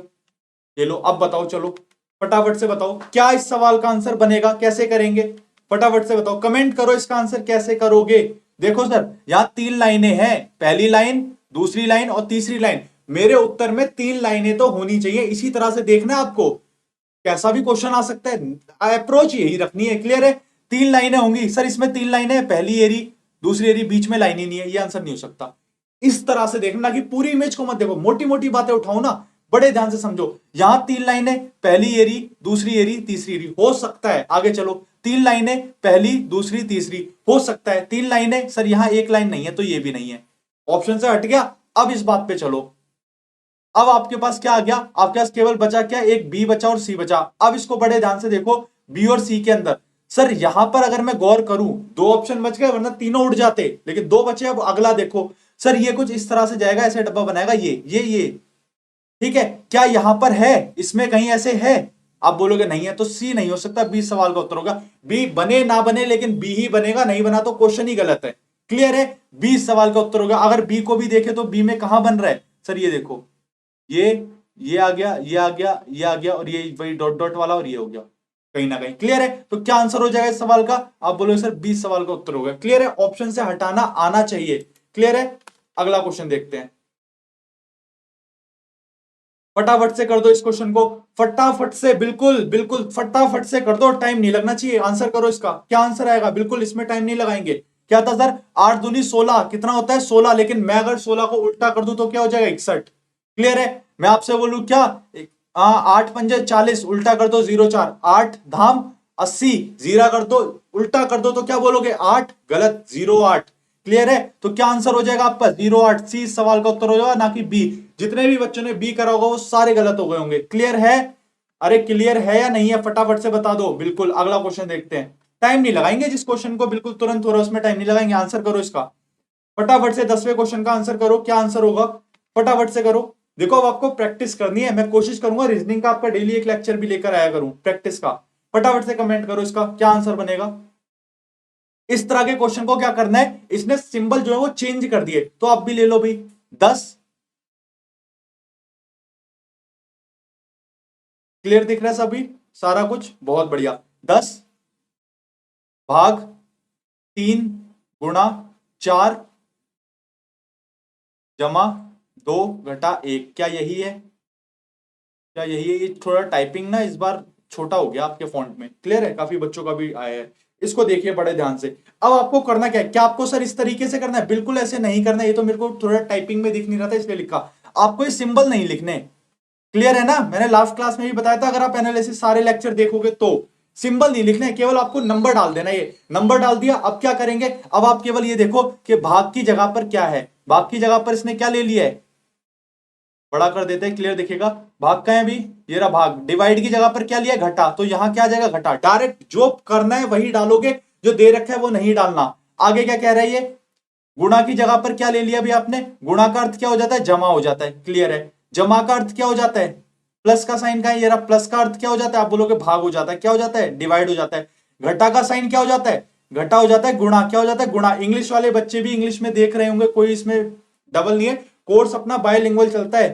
ये लो। अब बताओ, चलो फटाफट से बताओ क्या इस सवाल का आंसर बनेगा, कैसे करेंगे? फटाफट से बताओ, कमेंट करो इसका आंसर कैसे करोगे। देखो सर, यहां 3 लाइनें हैं, पहली लाइन, दूसरी लाइन और तीसरी लाइन। मेरे उत्तर में 3 लाइनें तो होनी चाहिए, इसी तरह से देखना है आपको। कैसा भी क्वेश्चन आ सकता है, अप्रोच यही रखनी है। क्लियर है, 3 लाइनें होंगी। सर इसमें 3 लाइनें हैं, पहली एरी, दूसरी एरी, बीच में लाइन ही नहीं है, ये आंसर नहीं हो सकता। इस तरह से देखना कि पूरी इमेज को मत देखो, मोटी मोटी बातें उठाओ ना। बड़े ध्यान से समझो, यहां 3 लाइनें, पहली एरी, दूसरी एरी, तीसरी एरी, हो सकता है। आगे चलो, 3 लाइनें, पहली, दूसरी, तीसरी, हो सकता है। 3 लाइनें, सर यहां एक लाइन नहीं है तो ये भी नहीं है, ऑप्शन से हट गया। अब इस बात पे चलो, अब आपके पास क्या आ गया, आपके पास केवल बचा क्या, एक बी बचा और सी बचा। अब इसको बड़े ध्यान से देखो, बी और सी के अंदर। सर यहां पर अगर मैं गौर करूं, 2 ऑप्शन बच गए, वरना तीनों उड़ जाते, लेकिन 2 बचे। अब अगला देखो, सर ये कुछ इस तरह से जाएगा, ऐसे डब्बा बनाएगा, ये ठीक है। क्या यहां पर है, इसमें कहीं ऐसे है? आप बोलोगे नहीं है, तो सी नहीं हो सकता, बी सवाल का उत्तर होगा। बी बने ना बने, लेकिन बी ही बनेगा, नहीं बना तो क्वेश्चन ही गलत है। क्लियर है, बी सवाल का उत्तर होगा। अगर बी को भी देखे तो बी में कहां बन रहा है, सर ये देखो, ये आ गया, ये आ गया, ये आ गया, और ये वही डॉट डॉट वाला, और ये हो गया कहीं ना कहीं। क्लियर है, तो क्या आंसर हो जाएगा इस सवाल का? आप बोलोगे सर 20 सवाल का उत्तर होगा। क्लियर है, ऑप्शन से हटाना आना चाहिए। क्लियर है, अगला क्वेश्चन देखते हैं। फटाफट से कर दो इस क्वेश्चन को, फटाफट से, बिल्कुल बिल्कुल फटाफट से कर दो, टाइम नहीं लगना चाहिए। आंसर करो इसका, क्या आंसर आएगा? बिल्कुल इसमें टाइम नहीं लगाएंगे। क्या था सर, 8 दूनी 16, कितना होता है 16, लेकिन मैं अगर 16 को उल्टा कर दूं तो क्या हो जाएगा, 61। क्लियर है, मैं आपसे बोलूं क्या, 8 पंजे 40, उल्टा कर दो 0 4, 8 धाम 80, जीरा कर दो, उल्टा कर दो तो क्या बोलोगे, 8, गलत, 0 8। क्लियर है, तो क्या आंसर हो जाएगा आपका 0 8, सी सवाल का उत्तर हो जाएगा, ना कि बी। जितने भी बच्चों ने बी करा होगा वो सारे गलत हो गए होंगे। क्लियर है, अरे क्लियर है या नहीं है, फटाफट से बता दो। बिल्कुल, अगला क्वेश्चन देखते हैं। टाइम नहीं लगाएंगे, जिस क्वेश्चन को बिल्कुल तुरंत हो रहा है उसमें टाइम नहीं लगाएंगे। आंसर करो इसका फटाफट से, 10वें क्वेश्चन का आंसर करो, क्या आंसर होगा, फटाफट से करो। देखो अब आपको प्रैक्टिस करनी है, मैं कोशिश करूंगा रीजनिंग का आपका डेली एक लेक्चर भी लेकर आया करूं प्रैक्टिस का। फटाफट से कमेंट करो इसका क्या आंसर बनेगा। इस तरह के क्वेश्चन को क्या करना है, इसने सिंबल जो है वो चेंज कर दिए, तो आप भी ले लो भाई। 10, क्लियर दिख रहा है सभी, सारा कुछ बहुत बढ़िया। 10 भाग 3 गुणा 4 जमा 2 घटा 1, क्या यही है, क्या यही है? ये थोड़ा टाइपिंग ना इस बार छोटा हो गया आपके फॉन्ट में। क्लियर है, काफी बच्चों का भी आया है। इसको देखिए बड़े ध्यान से। अब आपको करना क्या है, क्या आपको सर इस तरीके से करना है? बिल्कुल ऐसे नहीं करना है, ये तो मेरे को थोड़ा टाइपिंग में दिख नहीं रहा था इसलिए लिखा। आपको ये सिंबल नहीं लिखने। क्लियर है ना, मैंने लास्ट क्लास में भी बताया था, अगर आप एनालिसिस सारे लेक्चर देखोगे तो सिंबल नहीं लिखने, केवल आपको नंबर डाल देना। ये नंबर डाल दिया, अब क्या करेंगे, अब आप केवल ये देखो कि भाग की जगह पर क्या है, भाग की जगह पर इसने क्या ले लिया है, बड़ा कर देते हैं, क्लियर दिखेगा। भाग का है अभी, ये रहा भाग। डिवाइड की जगह पर क्या लिया, घटा, तो यहां क्या आ जाएगा, घटा। डायरेक्ट जो करना है वही डालोगे, जो दे रखा है वो नहीं डालना। आगे क्या कह रहा है ये, गुणा की जगह पर क्या ले लिया अभी आपने, गुणा का अर्थ क्या हो जाता है, जमा हो जाता है। क्लियर है, जमा का अर्थ क्या हो जाता है, प्लस का साइन का है, ये रहा, प्लस का अर्थ क्या हो जाता है, आप बोलोगे भाग हो जाता है, क्या हो जाता है, डिवाइड हो जाता है। घटा का साइन क्या हो जाता है, घटा हो जाता है, गुणा क्या हो जाता है, गुणा। इंग्लिश वाले बच्चे भी इंग्लिश में देख रहे होंगे, कोई इसमें डबल नहीं है, कोर्स अपना बायलिंगुअल चलता है।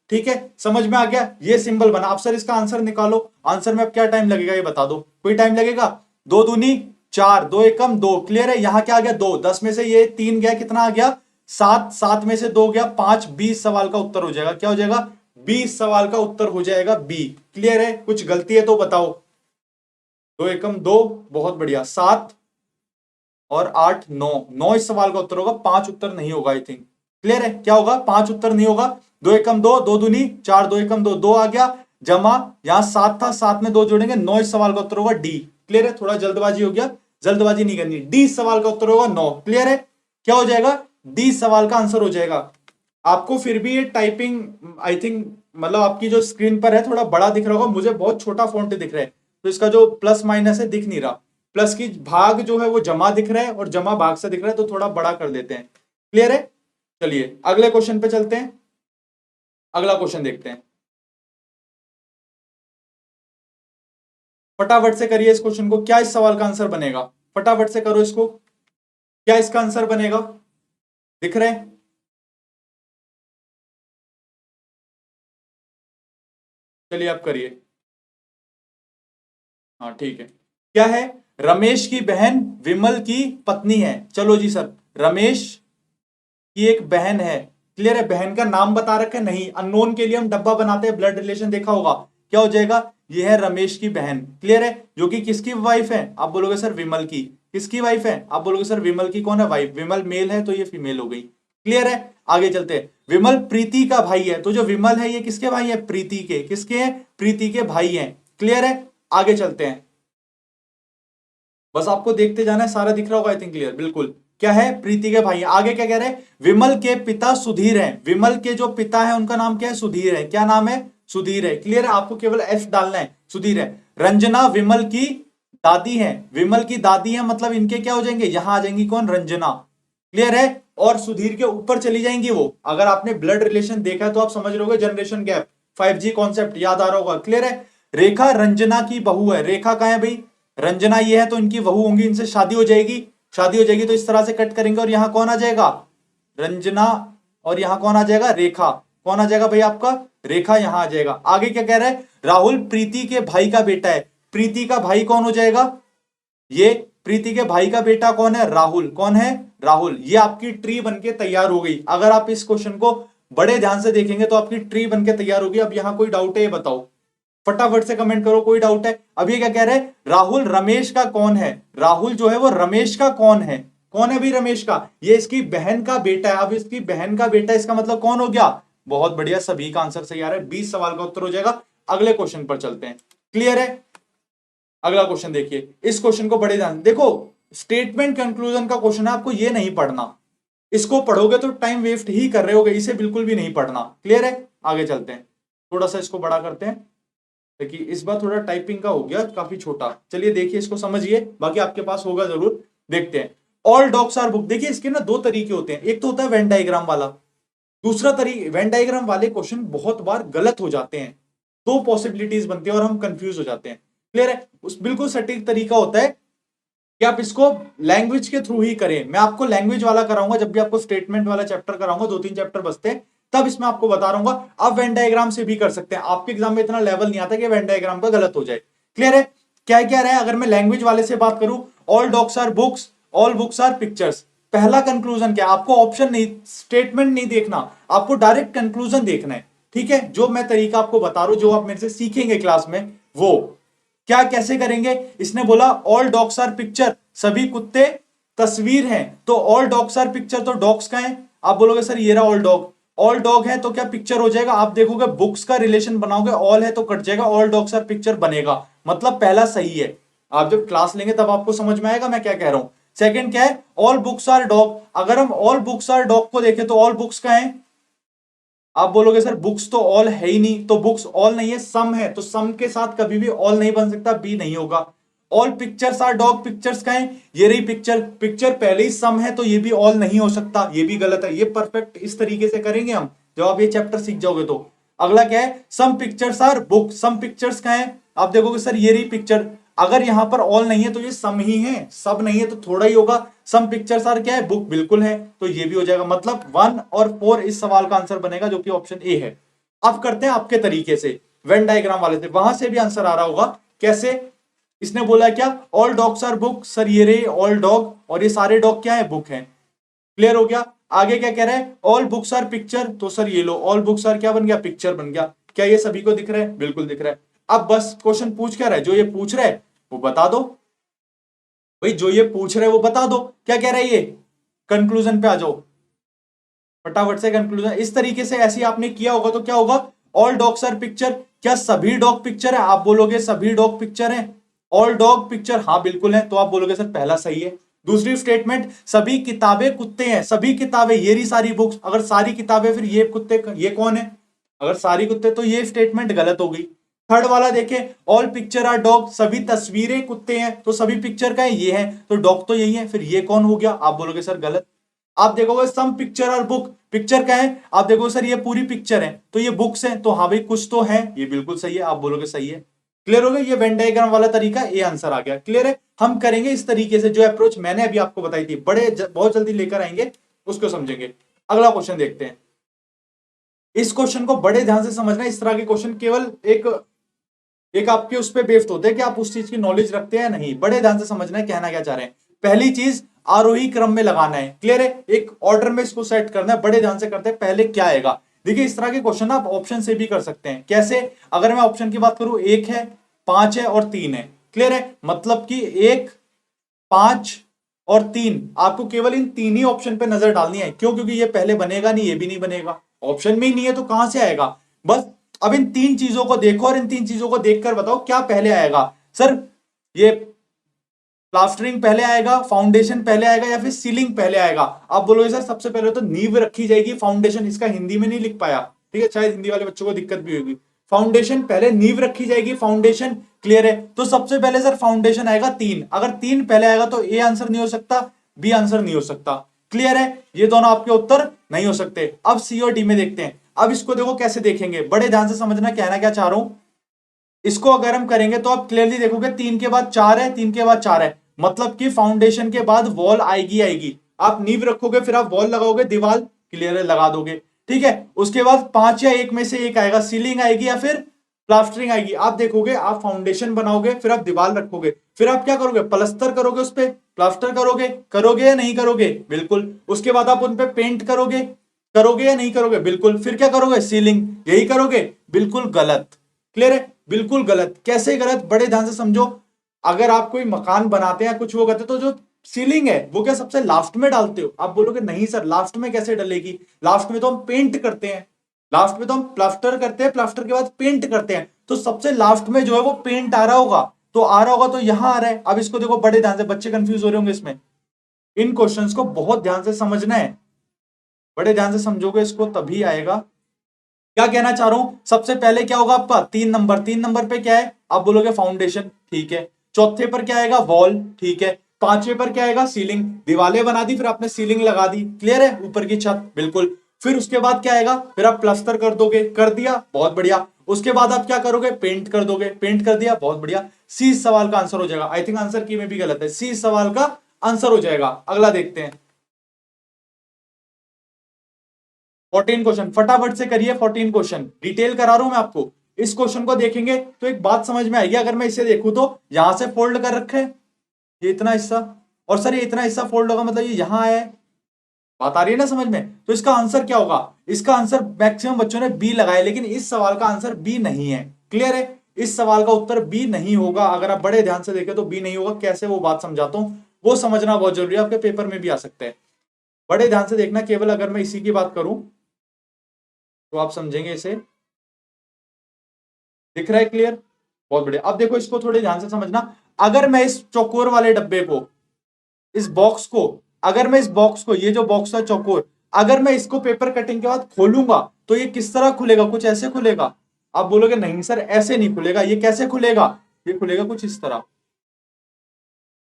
ठीक है, समझ में आ गया, ये सिंबल बना। अब सर इसका आंसर निकालो, आंसर में अब क्या टाइम लगेगा ये बता दो, कोई टाइम लगेगा? 2 दूनी 4, 2 एकम 2। क्लियर है, यहां क्या आ गया 2, 10 में से ये 3 गया, कितना आ गया 7, 7 में से 2 गया 5, 20 सवाल का उत्तर हो जाएगा, क्या हो जाएगा बी इस सवाल का उत्तर हो जाएगा बी। क्लियर है? कुछ गलती है तो बताओ। 2 एकम 2, बहुत बढ़िया। 7 और 8 9, 9 इस सवाल का उत्तर होगा, 5 उत्तर नहीं होगा आई थिंक। क्लियर है? क्या होगा? 5 उत्तर नहीं होगा। 2 एकम 2, 2 दूनी 4, 2 एकम 2, 2 आ गया, जमा यहां 7 था, 7 में 2 जोड़ेंगे, 9 इस सवाल का उत्तर होगा डी। क्लियर है? थोड़ा जल्दबाजी हो गया, जल्दबाजी नहीं करनी। डी इस सवाल का उत्तर होगा 9। क्लियर है? क्या हो जाएगा? डी सवाल का आंसर हो जाएगा। आपको फिर भी ये टाइपिंग आई थिंक मतलब आपकी जो स्क्रीन पर है थोड़ा बड़ा दिख रहा होगा, मुझे बहुत छोटा फॉन्ट दिख रहा है, तो इसका जो प्लस माइनस है दिख नहीं रहा। प्लस की भाग जो है वो जमा दिख रहा है और जमा भाग से दिख रहा है, तो थोड़ा बड़ा कर देते हैं। क्लियर है? चलिए अगले क्वेश्चन पे चलते हैं। अगला क्वेश्चन देखते हैं, फटाफट से करिए इस क्वेश्चन को। क्या इस सवाल का आंसर बनेगा? फटाफट से करो इसको, क्या इसका आंसर बनेगा? दिख रहे हैं? चलिए आप करिए। हाँ ठीक है। क्या है? रमेश की बहन विमल की पत्नी है। चलो जी सर, रमेश की एक बहन है। क्लियर है? बहन का नाम बता रखा है नहीं, अननोन के लिए हम डब्बा बनाते हैं, ब्लड रिलेशन देखा होगा। क्या हो जाएगा? ये है रमेश की बहन। क्लियर है? जो कि किसकी वाइफ है? आप बोलोगे सर विमल की। किसकी वाइफ है? आप बोलोगे सर विमल की कौन है वाइफ? विमल मेल है तो ये फीमेल हो गई। क्लियर है? आगे चलते हैं। विमल प्रीति का भाई है, तो जो विमल है ये किसके भाई है? प्रीति के। किसके हैं? प्रीति के भाई हैं। क्लियर है? आगे चलते हैं, बस आपको देखते जाना है, सारा दिख रहा होगा आई थिंक। क्लियर? बिल्कुल। क्या है? प्रीति के भाई। आगे क्या कह रहे हैं? विमल के पिता सुधीर हैं। विमल के जो पिता है उनका नाम क्या है? सुधीर है। क्या नाम है? सुधीर है। क्लियर है? आपको केवल एफ डालना है, सुधीर है। रंजना विमल की दादी है। विमल की दादी है मतलब इनके क्या हो जाएंगे? यहां आ जाएंगी कौन? रंजना। क्लियर है? और सुधीर के ऊपर चली जाएंगी वो। अगर आपने ब्लड रिलेशन देखा है तो आप समझ रहे होगे, जनरेशन गैप, 5G कॉन्सेप्ट याद आ रहा होगा। क्लियर है? रेखा रंजना की बहू है। रेखा कहां है भाई? रंजना ये है तो इनकी बहू होंगी, इनसे शादी हो जाएगी। शादी हो जाएगी तो इस तरह से कट करेंगे और यहां कौन आ जाएगा? रंजना। और यहां कौन आ जाएगा? रेखा। कौन आ जाएगा भाई आपका? रेखा यहां आ जाएगा। आगे क्या कह रहा है? राहुल प्रीति के भाई का बेटा है। प्रीति का भाई कौन हो जाएगा? ये प्रीति के भाई का बेटा कौन है? राहुल। कौन है? राहुल। ये आपकी ट्री बनके तैयार हो गई। अगर आप इस क्वेश्चन को बड़े ध्यान से देखेंगे तो आपकी ट्री बनके तैयार होगी। अब यहां कोई डाउट है? ये बताओ, फटाफट से कमेंट करो, कोई डाउट है? अब ये क्या कह रहे हैं? राहुल रमेश का कौन है? राहुल जो है वो रमेश का कौन है? कौन है भी रमेश का? ये इसकी बहन का बेटा है। अब इसकी बहन का बेटा, इसका मतलब कौन हो गया? बहुत बढ़िया, सभी का आंसर सही आ रहा है, 20 सवाल का उत्तर हो जाएगा। अगले क्वेश्चन पर चलते हैं। क्लियर है? अगला क्वेश्चन देखिए, इस क्वेश्चन को बड़े ध्यान देखो। स्टेटमेंट कंक्लूजन का क्वेश्चन है, आपको ये नहीं पढ़ना। इसको पढ़ोगे तो टाइम वेस्ट ही कर रहे होगे, इसे बिल्कुल भी नहीं पढ़ना। क्लियर है? आगे चलते हैं, थोड़ा सा इसको बड़ा करते हैं। देखिए इस बार थोड़ा टाइपिंग का हो गया काफी छोटा। चलिए देखिए, इसको समझिए, बाकी आपके पास होगा जरूर। देखते हैं। All dogs are book. देखिए इसके ना दो तरीके होते हैं, एक तो होता है वेन डायग्राम वाला, दूसरा तरीका। वेन डायग्राम वाले क्वेश्चन बहुत बार गलत हो जाते हैं, दो पॉसिबिलिटीज बनती है और हम कंफ्यूज हो जाते हैं। क्लियर है? उस बिल्कुल सटीक तरीका होता है कि आप इसको लैंग्वेज के थ्रू ही करें। मैं आपको लैंग्वेज वाला कराऊंगा, जब भी आपको स्टेटमेंट वाला चैप्टर कराऊंगा, 2-3 चैप्टर बचते हैं, तब इसमें आपको बता रहा हूँ। आप वेन डायग्राम से भी कर सकते हैं, आपके एग्जाम में इतना लेवल नहीं आता कि वेन डायग्राम का गलत हो जाए। क्लियर है? क्या क्या रहा है? अगर मैं लैंग्वेज वाले से बात करूं, all dogs are books, all books are pictures. पहला कंक्लूजन क्या? आपको ऑप्शन नहीं, स्टेटमेंट नहीं देखना, आपको डायरेक्ट कंक्लूजन देखना है। ठीक है? जो मैं तरीका आपको बता रहा हूं, जो आप मेरे से सीखेंगे क्लास में, वो क्या कैसे करेंगे? इसने बोला ऑल डॉग्स आर पिक्चर, सभी कुत्ते तस्वीर हैं, तो ऑल डॉग्स आर पिक्चर, तो डॉग्स का है। आप बोलोगे सर ये रहा ऑल डॉग, ऑल डॉग है तो क्या पिक्चर हो जाएगा? आप देखोगे बुक्स का रिलेशन बनाओगे, ऑल है तो कट जाएगा, ऑल डॉग्स आर पिक्चर बनेगा, मतलब पहला सही है। आप जब क्लास लेंगे तब आपको समझ में आएगा मैं क्या कह रहा हूं। सेकंड क्या है? All books are dog. अगर हम ऑल बुक्स आर डॉग को देखें तो ऑल बुक्स का है। आप बोलोगे सर बुक्स तो ऑल है ही नहीं, तो बुक्स ऑल नहीं है, सम है, तो सम के साथ कभी भी ऑल नहीं बन सकता, बी नहीं होगा। All pictures are dog, pictures का है, ये रही पिक्चर, पिक्चर पहले ही सम है तो ये भी ऑल नहीं हो सकता, ये भी गलत है। ये परफेक्ट इस तरीके से करेंगे हम जब आप ये चैप्टर सीख जाओगे तो। अगला क्या है? Some pictures are book, some pictures का है, आप देखोगे सर ये रही पिक्चर, अगर यहां पर ऑल नहीं है तो ये सम ही है, सब नहीं है तो थोड़ा ही होगा। सम पिक्चर्स आर क्या है? बुक, बिल्कुल है, तो ये भी हो जाएगा। मतलब 1 और 4 इस सवाल का आंसर बनेगा, जो कि ऑप्शन ए है। अब करते हैं आपके तरीके से, वेन डायग्राम वाले से, वहां से भी आंसर आ रहा होगा। कैसे? इसने बोला क्या? All dogs are book, sir ये रहे ऑल डॉग, और ये सारे डॉग क्या है? बुक है। क्लियर हो गया? आगे क्या कह रहा है, ऑल बुक्स आर पिक्चर, तो सर ये लो ऑल बुक्स आर क्या बन गया, पिक्चर बन गया। क्या ये सभी को दिख रहा है, बिल्कुल दिख रहा है। अब बस क्वेश्चन पूछ क्या रहा है, जो ये पूछ रहा है वो बता दो भाई, जो ये पूछ रहा है वो बता दो। क्या कह रहा है ये, कंक्लूजन पे आ जाओ फटाफट से, कंक्लूजन। इस तरीके से ऐसे आपने किया होगा तो क्या होगा, ऑल डॉग्स आर पिक्चर, क्या सभी डॉग पिक्चर है, आप बोलोगे सभी डॉग पिक्चर है, ऑल डॉग पिक्चर, हाँ बिल्कुल है, तो आप बोलोगे सर पहला सही है। दूसरी स्टेटमेंट, सभी किताबें कुत्ते हैं, सभी किताबें ये रही सारी बुक्स, अगर सारी किताबें फिर ये कुत्ते, ये कौन है, अगर सारी कुत्ते तो ये स्टेटमेंट गलत हो गई। थर्ड वाला देखें, ऑल पिक्चर आर डॉग, सभी तस्वीरें कुत्ते हैं, तो सभी पिक्चर का है ये है, तो डॉग तो यही है, फिर ये कौन हो गया, आप बोलोगे सर गलत। आप देखोगे सम पिक्चर और बुक, पिक्चर क्या है, आप देखो सर ये पूरी पिक्चर है, तो ये बुक्स है, तो हाँ भाई कुछ तो है, ये बिल्कुल सही है, आप बोलोगे सही है। क्लियर हो गया, ये वेन डायग्राम वाला तरीका, ये आंसर आ गया। क्लियर है, हम करेंगे इस तरीके से, जो अप्रोच मैंने अभी आपको बताई थी, बहुत जल्दी लेकर आएंगे, उसको समझेंगे। अगला क्वेश्चन देखते हैं। इस क्वेश्चन को बड़े ध्यान से समझना, इस तरह के क्वेश्चन केवल एक आपके उस पर बेस्ड होते हैं कि आप उस चीज की नॉलेज रखते हैं नहीं, बड़े ध्यान से समझना है कहना क्या चाह रहे हैं। पहली चीज, आरोही क्रम में लगाना है। क्लियर है, एक ऑर्डर में इसको सेट करना है, बड़े ध्यान से करते हैं। पहले क्या आएगा, देखिए इस तरह के क्वेश्चन आप ऑप्शन से भी कर सकते हैं। कैसे, अगर मैं ऑप्शन की बात करूं, 1 है, 5 है और 3 है। क्लियर है, मतलब कि 1, 5 और 3, आपको केवल इन तीन ही ऑप्शन पे नजर डालनी है। क्यों, क्योंकि ये पहले बनेगा नहीं, ये भी नहीं बनेगा, ऑप्शन में ही नहीं है तो कहां से आएगा। बस अब इन तीन चीजों को देखो और इन तीन चीजों को देखकर बताओ क्या पहले आएगा। सर ये प्लास्टरिंग पहले आएगा, फाउंडेशन पहले आएगा, या फिर सीलिंग पहले आएगा। आप बोलोगे सर सबसे पहले तो नींव रखी जाएगी, फाउंडेशन, इसका हिंदी में नहीं लिख पाया, ठीक है, शायद हिंदी वाले बच्चों को दिक्कत भी होगी। फाउंडेशन पहले, नींव रखी जाएगी, फाउंडेशन। क्लियर है, तो सबसे पहले सर फाउंडेशन आएगा 3, अगर 3 पहले आएगा तो ए आंसर नहीं हो सकता, बी आंसर नहीं हो सकता। क्लियर है, ये दोनों आपके उत्तर नहीं हो सकते। अब सी और डी में देखते हैं। अब इसको देखो कैसे देखेंगे, बड़े ध्यान से समझना कहना क्या चाह रहा हूं। इसको अगर हम करेंगे तो आप क्लियरली देखोगे 3 के बाद 4 है, 3 के बाद 4 है, मतलब कि फाउंडेशन के बाद वॉल आएगी। आप नींव रखोगे, फिर आप वॉल लगाओगे, दीवार क्लियर लगा दोगे, ठीक है। उसके बाद 5 या 1 में से एक आएगा, सीलिंग आएगी या फिर प्लास्टरिंग आएगी। आप देखोगे, आप फाउंडेशन बनाओगे, फिर आप दीवार रखोगे, फिर आप क्या करोगे, प्लस्तर करोगे, उस पर प्लास्टर करोगे या नहीं करोगे, बिल्कुल। उसके बाद आप उन पे पेंट करोगे या नहीं करोगे, बिल्कुल। फिर क्या करोगे, सीलिंग, यही करोगे, बिल्कुल गलत। क्लियर है, बिल्कुल गलत। कैसे गलत, बड़े ध्यान से समझो। अगर आप कोई मकान बनाते हैं, कुछ वो करते, तो जो सीलिंग है वो क्या सबसे लास्ट में डालते हो, आप बोलोगे नहीं सर लास्ट में कैसे डलेगी, लास्ट में तो हम पेंट करते हैं, लास्ट में तो हम प्लास्टर करते हैं, प्लास्टर के बाद पेंट करते हैं, तो सबसे लास्ट में जो है वो पेंट आ रहा होगा, तो यहां आ रहा है। अब इसको देखो बड़े ध्यान से, बच्चे कंफ्यूज हो रहे होंगे इसमें, इन क्वेश्चंस को बहुत ध्यान से समझना है, बड़े ध्यान से समझोगे इसको तभी आएगा। क्या कहना चाह रहा हूं, सबसे पहले क्या होगा आपका 3 नंबर, 3 नंबर पे क्या है, आप बोलोगे फाउंडेशन, ठीक है। चौथे पर क्या आएगा, वॉल, ठीक है। पांचवें पर क्या आएगा, सीलिंग, दीवारें बना दी, फिर आपने सीलिंग लगा दी, क्लियर है, ऊपर की छत, बिल्कुल। फिर उसके बाद क्या आएगा, फिर आप प्लास्टर कर दोगे, कर दिया, बहुत बढ़िया। उसके बाद आप क्या करोगे, पेंट कर दोगे, पेंट कर दिया, बहुत बढ़िया। सी इस सवाल का आंसर हो जाएगा। आई थिंक आंसर की में भी गलत है, सी इस सवाल का आंसर हो जाएगा। अगला देखते हैं 14 क्वेश्चन, फटाफट से करिए। 14 क्वेश्चन डिटेल करा रहा हूं मैं आपको। इस क्वेश्चन को देखेंगे तो एक बात समझ में आएगी। अगर मैं इसे देखूं तो यहां से फोल्ड कर रखे है ये इतना हिस्सा, और सर ये इतना हिस्सा फोल्ड होगा, मतलब ये यहां है, बात आ रही है ना समझ में। तो इसका आंसर क्या होगा, इसका आंसर मैक्सिमम बच्चों ने बी लगाया, लेकिन इस सवाल का आंसर बी नहीं है। क्लियर है, इस सवाल का उत्तर बी नहीं होगा। अगर आप बड़े ध्यान से देखें तो बी नहीं होगा। कैसे, वो बात समझाता हूं, वो समझना बहुत जरूरी है, आपके पेपर में भी आ सकते हैं। बड़े ध्यान से देखना, केवल अगर मैं इसी की बात करूं तो आप समझेंगे इसे। दिख रहा है क्लियर, बहुत बढ़िया। अब देखो इसको थोड़े ध्यान से समझना। अगर मैं इस चौकोर वाले डब्बे को, इस बॉक्स को, अगर मैं इस बॉक्स को, ये जो बॉक्स है चौकोर, अगर मैं इसको पेपर कटिंग के बाद खोलूंगा तो ये किस तरह खुलेगा, कुछ ऐसे खुलेगा। आप बोलोगे नहीं सर ऐसे नहीं खुलेगा, ये कैसे खुलेगा, ये खुलेगा कुछ इस तरह।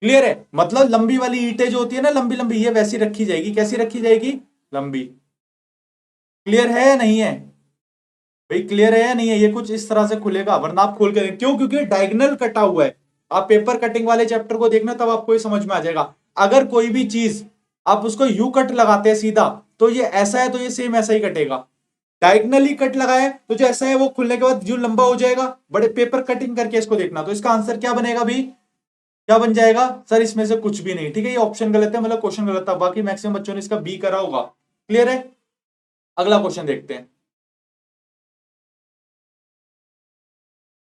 क्लियर है, मतलब लंबी वाली ईंटें जो होती है ना, लंबी लंबी, ये वैसी रखी जाएगी। कैसी रखी जाएगी, लंबी। क्लियर है या नहीं है भाई, क्लियर है या नहीं है, ये कुछ इस तरह से खुलेगा, वरना आप खोल के क्यों, क्योंकि डायगोनल कटा हुआ है। आप पेपर कटिंग वाले चैप्टर को देखना, तब आपको ये समझ में आ जाएगा। अगर कोई भी चीज आप उसको यू कट लगाते हैं सीधा, तो ये ऐसा है तो ये सेम ऐसा ही कटेगा। डायगोनली कट लगाए तो जो ऐसा है वो खुलने के बाद जो लंबा हो जाएगा। बड़े पेपर कटिंग करके इसको देखना, तो इसका आंसर क्या बनेगा भी, क्या बन जाएगा सर, इसमें से कुछ भी नहीं, ठीक है। ये ऑप्शन गलत है, मतलब क्वेश्चन गलत था, बाकी मैक्सिमम बच्चों ने इसका बी करा होगा। क्लियर है? अगला क्वेश्चन देखते हैं।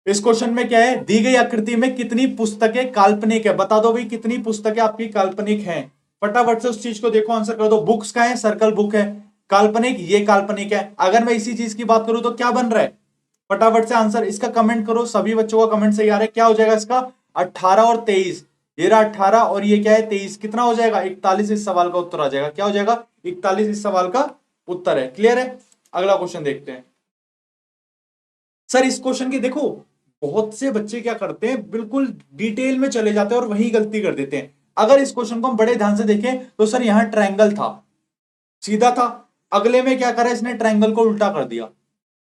इस क्वेश्चन में क्या है, दी गई आकृति में कितनी पुस्तकें काल्पनिक है, बता दो भाई कितनी पुस्तकें आपकी काल्पनिक हैं। फटाफट से उस चीज को देखो, आंसर कर दो। बुक्स का है, सर्कल बुक है। काल्पनिक, ये काल्पनिक है। अगर मैं इसी चीज की बात करूं तो क्या बन रहा है, फटाफट से आंसर इसका कमेंट करो। सभी बच्चों का कमेंट सही आ रहा है। क्या हो जाएगा इसका, 18 और 23। ये रहा 18 और ये क्या है 23, कितना हो जाएगा 41। इस सवाल का उत्तर आ जाएगा। क्या हो जाएगा 41, इस सवाल का उत्तर है। क्लियर है? अगला क्वेश्चन देखते हैं। सर इस क्वेश्चन की देखो, बहुत से बच्चे क्या करते हैं, बिल्कुल डिटेल में चले जाते हैं और वही गलती कर देते हैं। अगर इस क्वेश्चन को हम बड़े ध्यान से देखें तो सर यहां ट्रायंगल था, सीधा था। अगले में क्या करा इसने, ट्रायंगल को उल्टा कर दिया।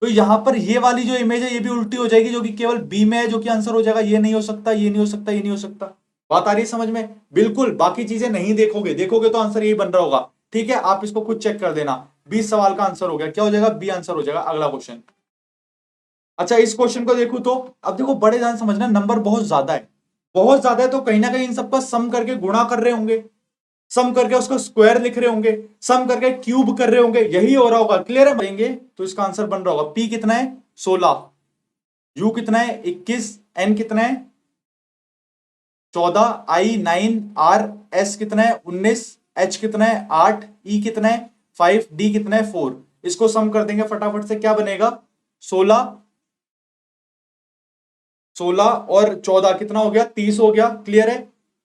तो यहां पर ये वाली जो इमेज है ये भी उल्टी हो जाएगी, जो कि केवल बी में है, जो कि आंसर हो जाएगा। ये नहीं हो सकता, ये नहीं हो सकता, ये नहीं हो सकता। बात आ रही है समझ में? बिल्कुल, बाकी चीजें नहीं देखोगे, देखोगे तो आंसर यही बन रहा होगा। ठीक है, आप इसको खुद चेक कर देना। 20 सवाल का आंसर हो गया। क्या हो जाएगा, बी आंसर हो जाएगा। अगला क्वेश्चन। अच्छा, इस क्वेश्चन को देखो तो अब देखो, बड़े ध्यान समझना, नंबर बहुत ज्यादा है, बहुत ज्यादा है। तो कहीं ना कहीं इन सबका सम करके गुणा कर रहे होंगे, सम करके उसको स्क्वायर लिख रहे होंगे, सम करके क्यूब कर रहे होंगे, यही हो रहा होगा। क्लियर है? बढ़ेंगे तो इसका आंसर बन रहा होगा, पी कितना है 16, यू कितना है 21, एन कितना है 14, आई 9, आर एस कितना है 19, एच कितना है 8, ई कितना है 5, डी कितना है 4। इसको सम कर देंगे फटाफट से, क्या बनेगा 16, 16 और 14 कितना हो गया 30 हो गया। क्लियर है?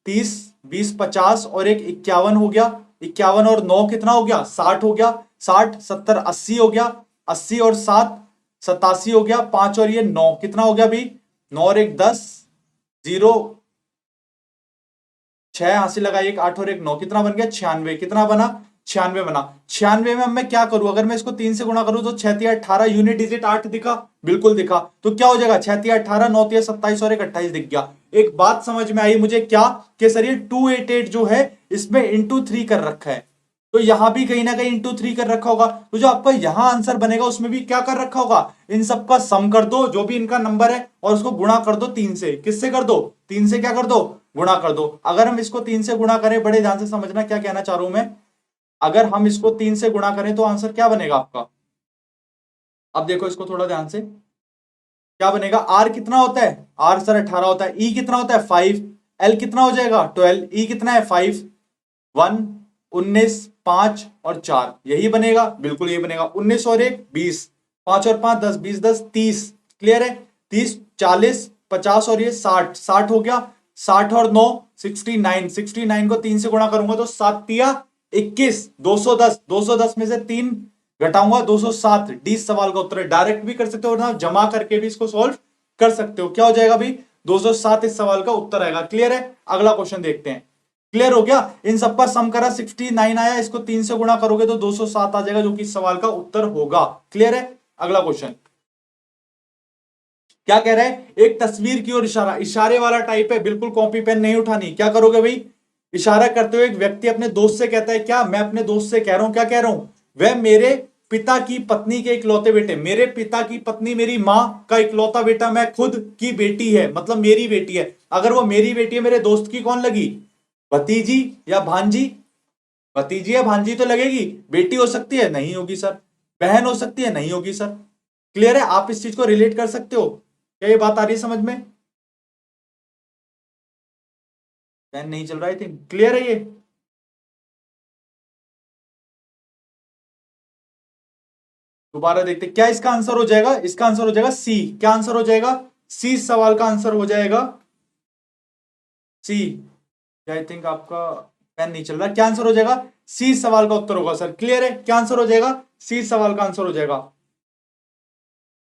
30, 20, 50 और एक 51 हो गया। 51 और 9 कितना हो गया 60 हो गया। 60, 70, 80 हो गया। 80 और 7 87 हो गया। 5 और ये 9 कितना हो गया भाई, 9 और एक 10, 0, 6 हासिल लगाइए, 8 और एक 9 कितना बन गया 96। कितना बना 96 बना। 96 में अब मैं क्या करूं, अगर मैं इसको 3 से गुणा करूं तो 6 तिया 18, यूनिट डिजिट 8 दिखा, बिल्कुल दिखा। तो क्या हो जाएगा 6 तिया 18, 9 तिया 27 और एक 28 दिख गया। एक बात समझ में आई मुझे, क्या कि सर ये 288 जो है इसमें इंटू 3 कर रखा है, तो यहां भी कहीं ना कहीं इंटू 3 कर रखा होगा। तो जो आपका यहां आंसर बनेगा उसमें भी क्या कर रखा होगा, इन सबका सम कर दो जो भी इनका नंबर है, और उसको गुणा कर दो 3 से। किससे कर दो, 3 से क्या कर दो, गुणा कर दो। अगर हम इसको 3 से गुणा करें, बड़े ध्यान से समझना क्या कहना चाह रहा हूं मैं, अगर हम इसको 3 से गुणा करें तो आंसर क्या बनेगा आपका। अब देखो इसको थोड़ा ध्यान से, क्या बनेगा, आर कितना होता है, आर सर 18 होता है। ई कितना होता है 5, एल कितना हो जाएगा 12, ई कितना है 5, 1, 19, 5 और 4, यही बनेगा, बिल्कुल यही बनेगा। 19 और 1 20, 5 और 5 10, 20 10 30। क्लियर है? 30, 40, 50 और ये 60, 60 हो गया। 60 और 9 69, 69 को 3 से गुणा करूंगा तो 7 तिया 21, 210, 210 में से 3 घटाऊंगा 207। डी सवाल का उत्तर है। डायरेक्ट भी कर सकते हो ना, जमा करके भी इसको सॉल्व कर सकते हो। क्या हो जाएगा भाई 207 इस सवाल का उत्तर आएगा। क्लियर है? अगला क्वेश्चन देखते हैं। क्लियर हो गया? इन सबका सम करा 69 आया, इसको 3 से गुणा करोगे तो 207 आ जाएगा, जो कि इस सवाल का उत्तर होगा। क्लियर है? अगला क्वेश्चन क्या कह रहा है, एक तस्वीर की ओर इशारा, इशारे वाला टाइप है, बिल्कुल कॉपी पेन नहीं उठानी। क्या करोगे भाई, इशारा करते हुए एक व्यक्ति अपने दोस्त से कहता है, क्या मैं अपने दोस्त से कह रहा हूं, क्या कह रहा हूं, वह मेरे पिता की पत्नी के इकलौते बेटे, मेरे पिता की पत्नी मेरी मां का इकलौता बेटा, मैं खुद की बेटी है, मतलब मेरी बेटी है। अगर वो मेरी बेटी है, मेरे दोस्त की कौन लगी, भतीजी या भांजी, भतीजी या भांजी तो लगेगी। बेटी हो सकती है, नहीं होगी सर। बहन हो सकती है, नहीं होगी सर। क्लियर है? आप इस चीज को रिलेट कर सकते हो? क्या ये बात आ रही है समझ में? फैन नहीं चल रहा, आई थिंक क्लियर है ये। दोबारा देखते क्या इसका आंसर हो जाएगा, इसका आंसर हो जाएगा सी। क्या आंसर हो जाएगा, सी सवाल का आंसर हो जाएगा सी। आई थिंक आपका पेन नहीं चल रहा, क्या आंसर हो जाएगा, सी सवाल का उत्तर होगा सर। क्लियर है? क्या आंसर हो जाएगा, सी सवाल का आंसर हो जाएगा।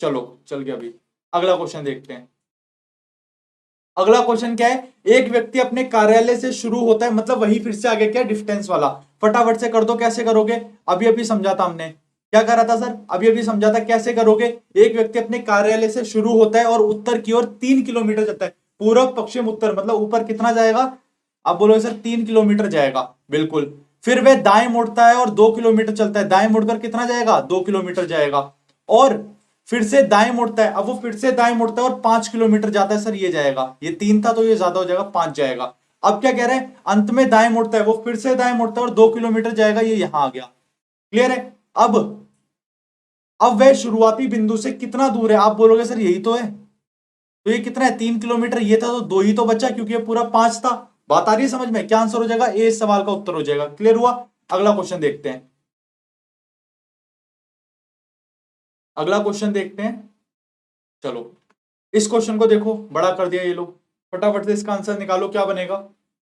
चलो चल गया अभी। अगला क्वेश्चन देखते हैं। अगला क्वेश्चन क्या है, एक व्यक्ति अपने कार्यालय से शुरू होता है, मतलब वही फिर से आगे क्या डिस्टेंस वाला, फटाफट से कर दो। कैसे करोगे, अभी अभी समझाता हमने, क्या करा था सर, अभी अभी समझाता। कैसे करोगे, एक व्यक्ति अपने कार्यालय से शुरू होता है और उत्तर की ओर 3 किलोमीटर जाता है, पूर्व पश्चिम उत्तर, मतलब ऊपर कितना जाएगा, आप बोलोगे सर 3 किलोमीटर जाएगा, बिल्कुल। फिर वह दाएं मुड़ता है और 2 किलोमीटर चलता है, दाएं मुड़कर कितना जाएगा 2 किलोमीटर जाएगा। और फिर से दाएं मुड़ता है, अब वो फिर से दाएं मुड़ता है और 5 किलोमीटर जाता है, सर ये जाएगा, ये 3 था तो ये ज्यादा हो जाएगा 5 जाएगा। अब क्या कह रहे हैं, अंत में दाएं मुड़ता है, वो फिर से दाएं मुड़ता है और 2 किलोमीटर जाएगा, ये यहां आ गया। क्लियर है। अब वह शुरुआती बिंदु से कितना दूर है, आप बोलोगे सर यही तो है, तो ये कितना है 3 किलोमीटर, ये था तो 2 ही तो बचा क्योंकि ये पूरा 5 था। बात आ रही है समझ में, क्या आंसर हो जाएगा, ए इस सवाल का उत्तर हो जाएगा। क्लियर हुआ। अगला क्वेश्चन देखते हैं, अगला क्वेश्चन देखते हैं। चलो इस क्वेश्चन को देखो, बड़ा कर दिया ये लोग, फटाफट से इसका आंसर निकालो क्या बनेगा,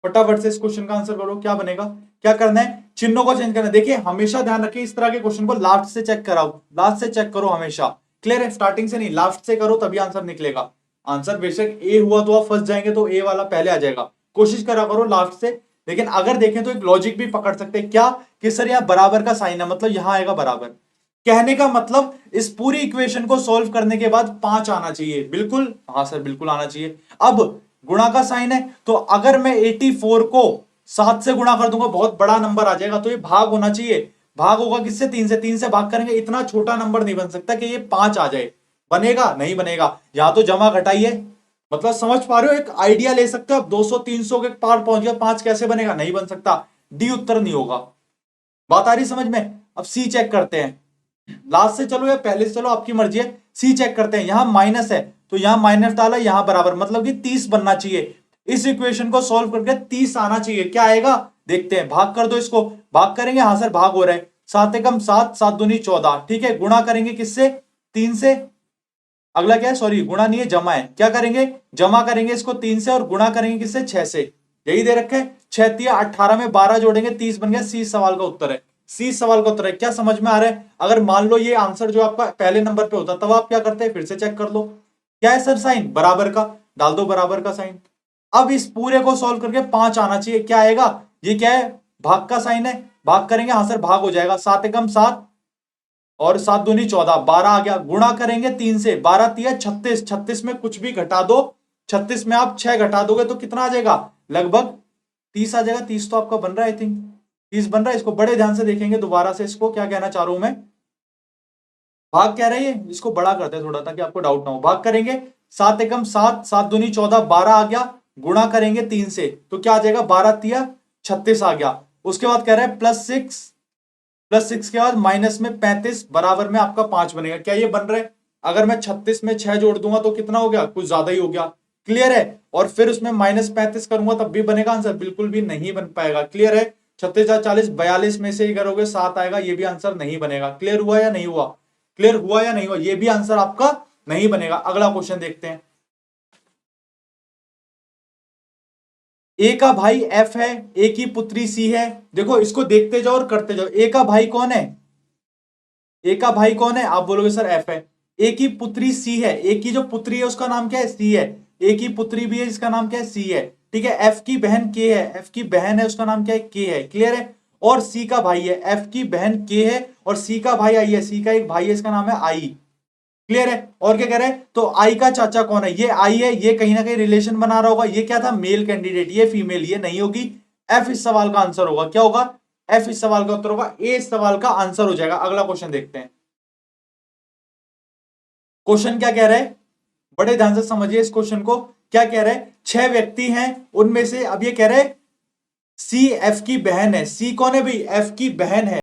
फटाफट से इस क्वेश्चन का आंसर करो क्या बनेगा। क्या करना है, चिन्हों को चेंज करना है। देखिए हमेशा ध्यान रखिए इस तरह के क्वेश्चन को लास्ट से चेक कराओ, लास्ट से चेक करो हमेशा। क्लियर है, स्टार्टिंग से नहीं, लास्ट से करो तभी आंसर निकलेगा। आंसर बेशक ए हुआ तो आप फंस जाएंगे, तो ए वाला पहले आ जाएगा, कोशिश करा करो लास्ट से। लेकिन अगर देखें तो एक लॉजिक भी पकड़ सकते हैं, क्या कि सर यहाँ बराबर का साइन है, मतलब यहां आएगा बराबर। कहने का मतलब इस पूरी इक्वेशन को सॉल्व करने के बाद 5 आना चाहिए, बिल्कुल, हाँ सर बिल्कुल आना चाहिए। अब गुणा का साइन है, तो अगर मैं 84 को 7 से गुणा कर दूंगा बहुत बड़ा नंबर आ जाएगा, तो ये भाग होना चाहिए। भाग होगा किससे, 3 से, 3 से भाग करेंगे, इतना छोटा नंबर नहीं बन सकता कि ये 5 आ जाए। बनेगा नहीं बनेगा, यहां तो जमा घटाइए, मतलब समझ पा रहे हो, एक आइडिया ले सकते हो आप। 200 300 के पार पहुंच गया, 5 कैसे बनेगा, नहीं बन सकता। डी उत्तर नहीं होगा। बात आ रही समझ में। अब सी चेक करते हैं, लास्ट से चलो या पहले से चलो, आपकी मर्जी है। सी चेक करते हैं, यहां माइनस है तो यहां माइनस डाला, यहां बराबर, मतलब कि 30 बनना चाहिए। इस इक्वेशन को सॉल्व करके 30 आना चाहिए, क्या आएगा देखते हैं। भाग कर दो इसको, भाग करेंगे, हाँ सर भाग हो रहा है, 7 एकम 7, 7 दूनी 14, ठीक है। गुणा करेंगे किससे, 3 से। अगला क्या है, सॉरी गुणा नहीं है जमा है, क्या करेंगे, जमा करेंगे इसको 3 से, और गुणा करेंगे किससे, 6 से। यही दे रखे 6 तिया 18 में 12 जोड़ेंगे 30 बन गया। सी सवाल का उत्तर है, सी सवाल का उत्तर है। क्या समझ में आ रहा है। अगर मान लो ये आंसर जो आपका पहले नंबर पे होता तब आप क्या करते हैं, फिर से चेक कर लो। क्या है सर साइन, बराबर का, डाल दो बराबर का साइन। अब इस पूरे को सॉल्व करके 5 आना चाहिए, क्या आएगा, ये क्या है, भाग का साइन है, भाग करेंगे, हाँ सर भाग हो जाएगा, 7 एकम 7 और 7 दूनी 14, 12 आ गया। गुणा करेंगे 3 से, 12 तिया 36, 36 में कुछ भी घटा दो, 36 में आप 6 घटा दोगे तो कितना आ जाएगा, लगभग 30 आ जाएगा। 30 तो आपका बन रहा है, आई थिंक 30 बन रहा है। इसको बड़े ध्यान से देखेंगे दोबारा से, इसको क्या कहना चाह रहा हूं मैं, भाग कह रही है, इसको बड़ा करते हैं थोड़ा ताकि आपको डाउट ना हो। भाग करेंगे 7 एकम 7, 7 दूनी 14, 12 आ गया। गुणा करेंगे 3 से तो क्या आ जाएगा, 12 तिया 36 आ गया। उसके बाद कह रहा है +6, +6 के बाद माइनस में 35, बराबर में आपका 5 बनेगा। क्या ये बन रहा है, अगर मैं 36 में 6 जोड़ दूंगा तो कितना हो गया, कुछ ज्यादा ही हो गया। क्लियर है। और फिर उसमें -35 करूंगा तब भी बनेगा आंसर, बिल्कुल भी नहीं बन पाएगा। क्लियर है। 36 40 42 में से ही करोगे 7 आएगा, ये भी आंसर नहीं बनेगा। क्लियर हुआ या नहीं हुआ, क्लियर हुआ या नहीं हुआ, ये भी आंसर आपका नहीं बनेगा। अगला क्वेश्चन देखते हैं। ए का भाई एफ है, ए की पुत्री सी है। देखो इसको देखते जाओ और करते जाओ। ए का भाई कौन है, ए का भाई कौन है, आप बोलोगे सर एफ है। ए की पुत्री सी है, ए की जो पुत्री है उसका नाम क्या है, सी है। ए की पुत्री भी है, इसका नाम क्या है, सी है। ठीक है। एफ की बहन के है, एफ की बहन है उसका नाम क्या है, के है। क्लियर है। और सी का भाई है, एफ की बहन के है और सी का भाई आई है, सी का एक भाई है इसका नाम है आई। क्लियर है। और क्या कह रहे हैं, तो आई का चाचा कौन है, ये आई है, ये कहीं ना कहीं रिलेशन बना रहा होगा। ये क्या था, मेल कैंडिडेट, ये फीमेल, ये नहीं होगी। एफ इस सवाल का आंसर होगा, क्या होगा, एफ इस सवाल का उत्तर होगा, ए इस सवाल का आंसर हो जाएगा। अगला क्वेश्चन देखते हैं। क्वेश्चन क्या कह रहा है, बड़े ध्यान से समझिए इस क्वेश्चन को। क्या कह रहा है, 6 व्यक्ति हैं, उनमें से अब ये कह रहे हैं सी एफ की बहन है। सी कौन है भाई, एफ की बहन है।